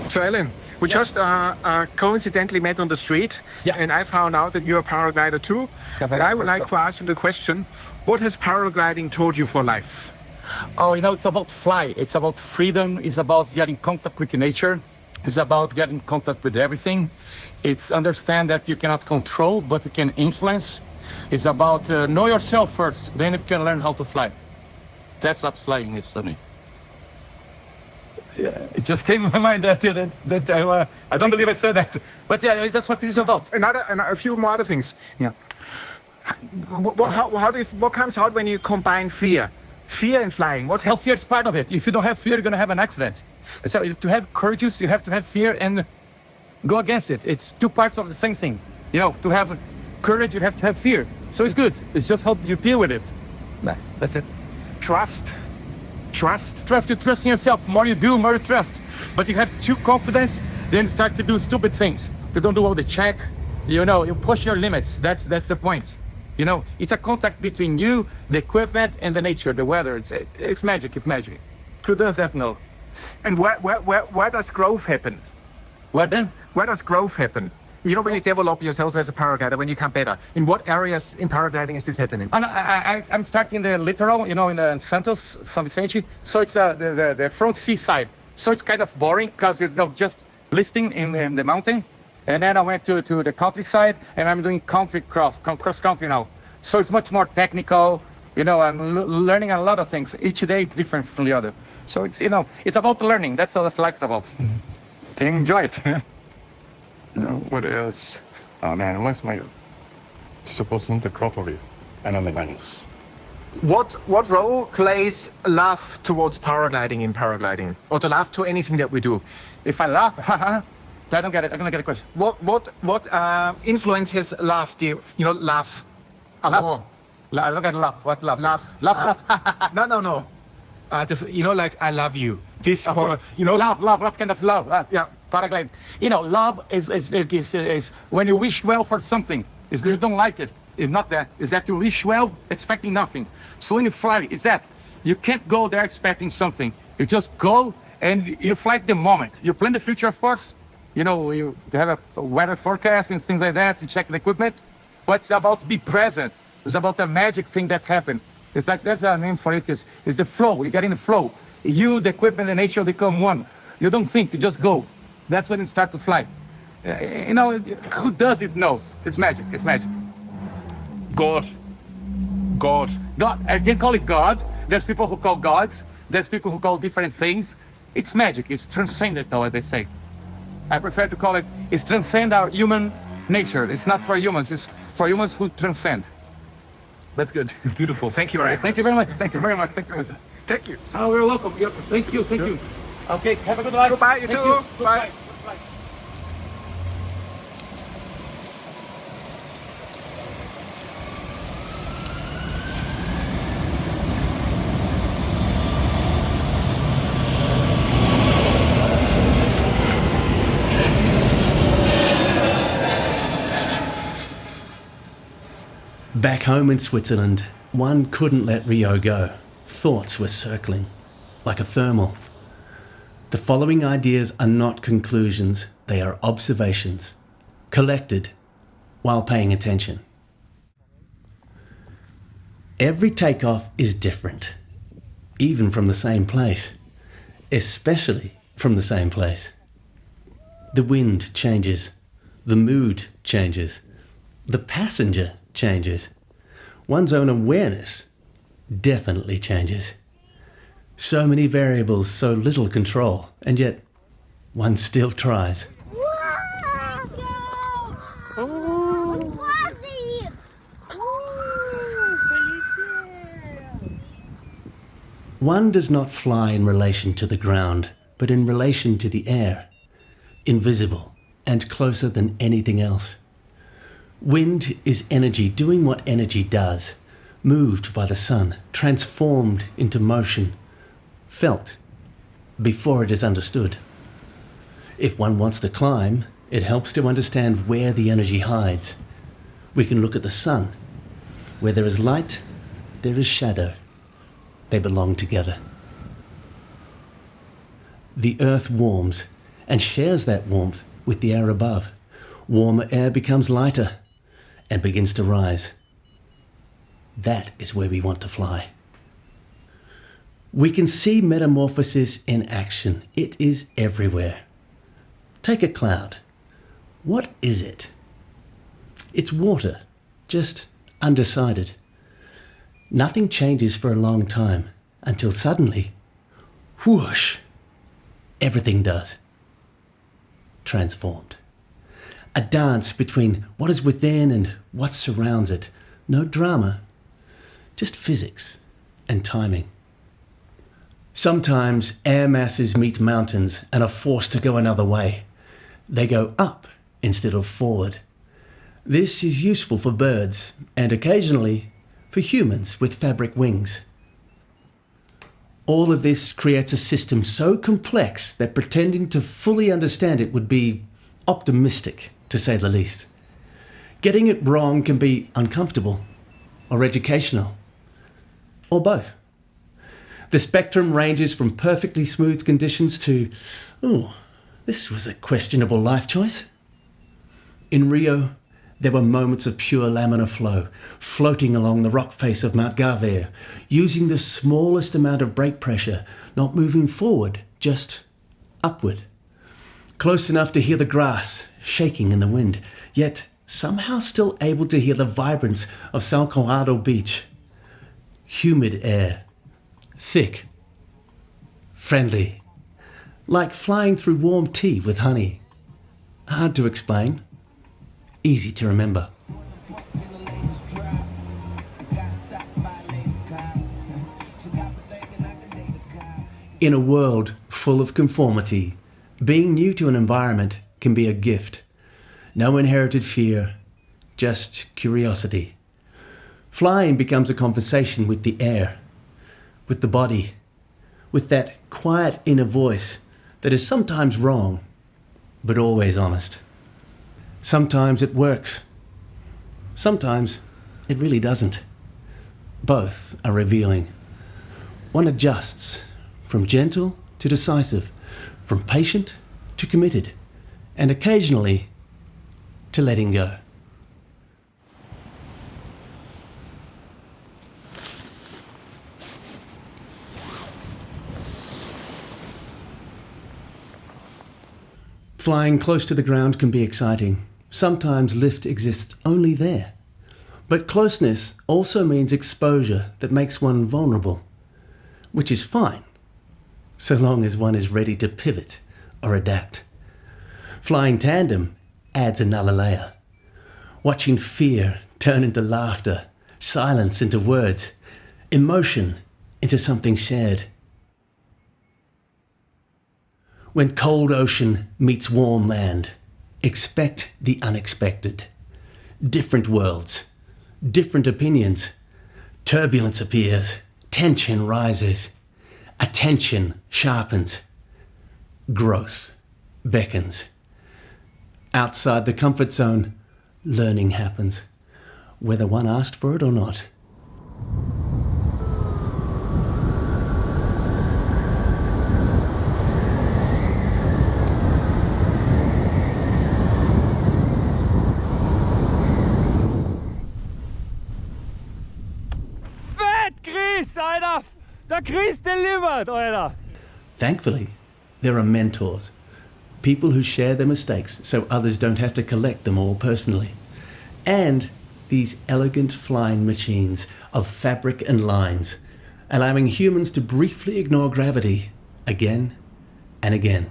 So Ellen, we just coincidentally met on the street, and I found out that you're a paraglider too. And I would like to ask you the question, what has paragliding taught you for life? Oh, you know, it's about fly. It's about freedom. It's about getting contact with nature. It's about getting contact with everything. It's understand that you cannot control, but you can influence. It's about know yourself first, then you can learn how to fly. That's what flying is to me. Yeah, it just came in my mind that I don't believe I said that, but yeah, that's what it is about. And a few more other things. Yeah. What comes out when you combine fear? Fear and flying. What fear is part of it. If you don't have fear, you're going to have an accident. So to have courage, you have to have fear and go against it. It's two parts of the same thing. You know, to have courage, you have to have fear. So it's good. It's just how you deal with it. That's it. Trust. You trust in yourself. The more you do, more you trust. But you have too confidence, then start to do stupid things. You don't do all the check. You know, you push your limits. That's the point. You know, it's a contact between you, the equipment, and the nature, the weather. It's magic. It's magic. Who does that know? And where does growth happen? What then? Where does growth happen? You know, when you develop yourself as a paraglider, when you come better, in what areas in paragliding is this happening? I'm starting the littoral, you know, in the Santos, São Vicente. So it's the front sea side. So it's kind of boring because you're just lifting in the mountain. And then I went to the countryside and I'm doing cross country now. So it's much more technical. You know, I'm learning a lot of things. Each day is different from the other. So it's, you know, it's about learning. That's all life's about. Enjoy it. What else? Oh man, what's my supposed to properly and on the values. What role plays love towards paragliding in paragliding, or to love to anything that we do? If I laugh, I don't get it. I'm gonna get a question. What influence has love? Love. I don't get laugh. What love? Laugh. No. Like I love you. This, love. What kind of love? Yeah. Paragliding. You know, love is when you wish well for something. Is you don't like it. It's not that. It's that you wish well, expecting nothing. So when you fly, it's that you can't go there expecting something. You just go and you fly the moment. You plan the future, of course. You know, you have a weather forecast and things like that. You check the equipment. But it's about to be present. It's about the magic thing that happened. It's like, there's a name for it. It's the flow. You get in the flow. You, the equipment, and nature become one. You don't think. You just go. That's when it starts to fly. You know, who does it knows. It's magic. It's magic. God. I can call it God. There's people who call gods. There's people who call different things. It's magic. It's transcendental, as they say. I prefer to call it, it's transcend our human nature. It's not for humans. It's for humans who transcend. That's good. Beautiful. Thank you very much. Thank you very much. Thank you. Oh, you're welcome. Thank you. Okay, have a good life. Goodbye, you too. Bye. Back home in Switzerland, one couldn't let Rio go. Thoughts were circling, like a thermal. The following ideas are not conclusions, they are observations, collected while paying attention. Every takeoff is different, even from the same place, especially from the same place. The wind changes, the mood changes, the passenger changes. One's own awareness definitely changes. So many variables, so little control, and yet one still tries. One does not fly in relation to the ground, but in relation to the air, invisible and closer than anything else. Wind is energy doing what energy does, moved by the sun, transformed into motion, felt before it is understood. If one wants to climb, it helps to understand where the energy hides. We can look at the sun. Where there is light, there is shadow. They belong together. The earth warms, and shares that warmth with the air above. Warmer air becomes lighter and begins to rise. That is where we want to fly. We can see metamorphosis in action. It is everywhere. Take a cloud. What is it? It's water, just undecided. Nothing changes for a long time until suddenly, whoosh, everything does. Transformed. A dance between what is within and what surrounds it. No drama, just physics and timing. Sometimes air masses meet mountains and are forced to go another way. They go up instead of forward. This is useful for birds and occasionally for humans with fabric wings. All of this creates a system so complex that pretending to fully understand it would be optimistic, to say the least. Getting it wrong can be uncomfortable or educational, or both. The spectrum ranges from perfectly smooth conditions to, oh, this was a questionable life choice. In Rio, there were moments of pure laminar flow, floating along the rock face of Mount Garver, using the smallest amount of brake pressure, not moving forward, just upward. Close enough to hear the grass shaking in the wind, yet somehow still able to hear the vibrance of São Conrado Beach. Humid air, thick, friendly, like flying through warm tea with honey. Hard to explain, easy to remember. In a world full of conformity, being new to an environment can be a gift. No inherited fear, just curiosity. Flying becomes a conversation with the air, with the body, with that quiet inner voice that is sometimes wrong, but always honest. Sometimes it works. Sometimes it really doesn't. Both are revealing. One adjusts from gentle to decisive, from patient to committed, and occasionally to letting go. Flying close to the ground can be exciting. Sometimes lift exists only there. But closeness also means exposure that makes one vulnerable, which is fine, so long as one is ready to pivot or adapt. Flying tandem adds another layer. Watching fear turn into laughter, silence into words, emotion into something shared. When cold ocean meets warm land, expect the unexpected. Different worlds, different opinions. Turbulence appears, tension rises, attention sharpens, growth beckons. Outside the comfort zone, learning happens, whether one asked for it or not. Alter! Der Chris delivered, Alter! Thankfully, there are mentors, people who share their mistakes so others don't have to collect them all personally. And these elegant flying machines of fabric and lines, allowing humans to briefly ignore gravity again and again.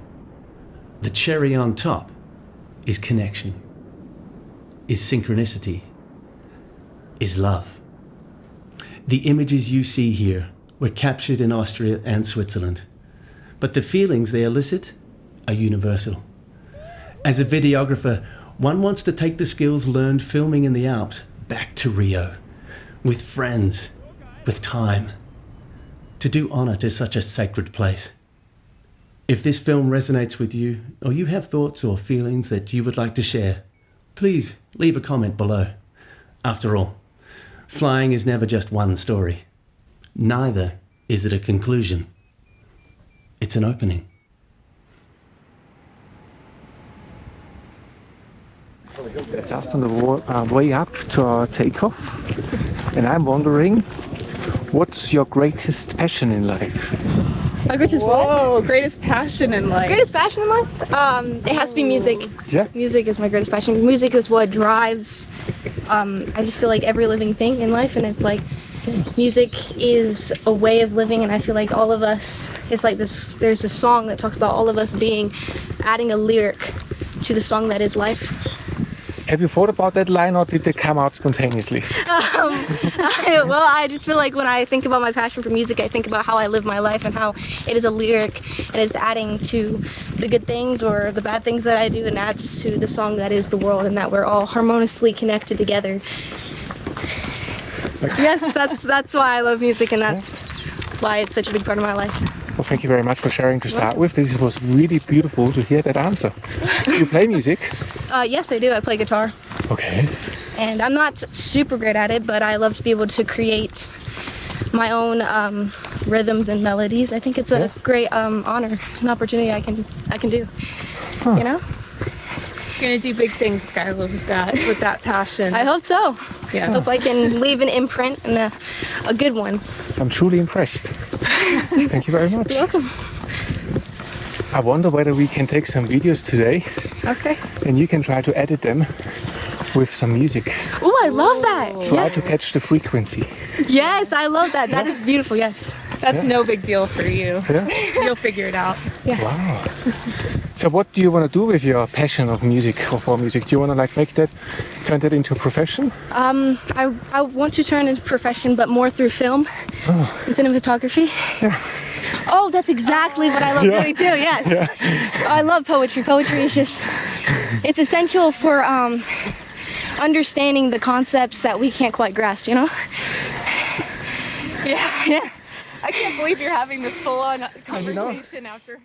The cherry on top is connection, is synchronicity, is love. The images you see here were captured in Austria and Switzerland, but the feelings they elicit are universal. As a videographer, one wants to take the skills learned filming in the Alps back to Rio, with friends, with time, to do honor to such a sacred place. If this film resonates with you, or you have thoughts or feelings that you would like to share, please leave a comment below. After all, flying is never just one story. Neither is it a conclusion. It's an opening. That's us on the way up to our takeoff. And I'm wondering, what's your greatest passion in life? My greatest greatest passion in life. Greatest passion in life? It has to be music. Yeah. Music is my greatest passion. Music is what drives, I just feel like every living thing in life, and it's like, music is a way of living, and I feel like all of us, it's like this, there's a song that talks about all of us adding a lyric to the song that is life. Have you thought about that line, or did they come out spontaneously? Well, I just feel like when I think about my passion for music, I think about how I live my life and how it is a lyric and it's adding to the good things or the bad things that I do, and adds to the song that is the world, and that we're all harmoniously connected together. Yes, that's why I love music, and that's why it's such a big part of my life. Well, thank you very much for sharing to start with. This was really beautiful to hear that answer. Do you play music? Yes, I do. I play guitar. Okay. And I'm not super great at it, but I love to be able to create my own rhythms and melodies. I think it's a great honor, an opportunity I can do. You know? You're gonna do big things, Skylar, with that passion. I hope so. Yeah. I hope I can leave an imprint, and a good one. I'm truly impressed. Thank you very much. You're welcome. I wonder whether we can take some videos today. Okay. And you can try to edit them with some music. Oh, I love that. Try to catch the frequency. Yes, I love that. That is beautiful. Yes. That's no big deal for you. Yeah. You'll figure it out. Yes. Wow. So what do you want to do with your passion of music or for music? Do you want to turn that into a profession? I want to turn it into a profession, but more through film, cinematography. Yeah. Oh, that's exactly what I love doing too. Yes. Yeah. I love poetry. Poetry is just, it's essential for understanding the concepts that we can't quite grasp, you know? Yeah. I can't believe you're having this full-on conversation after.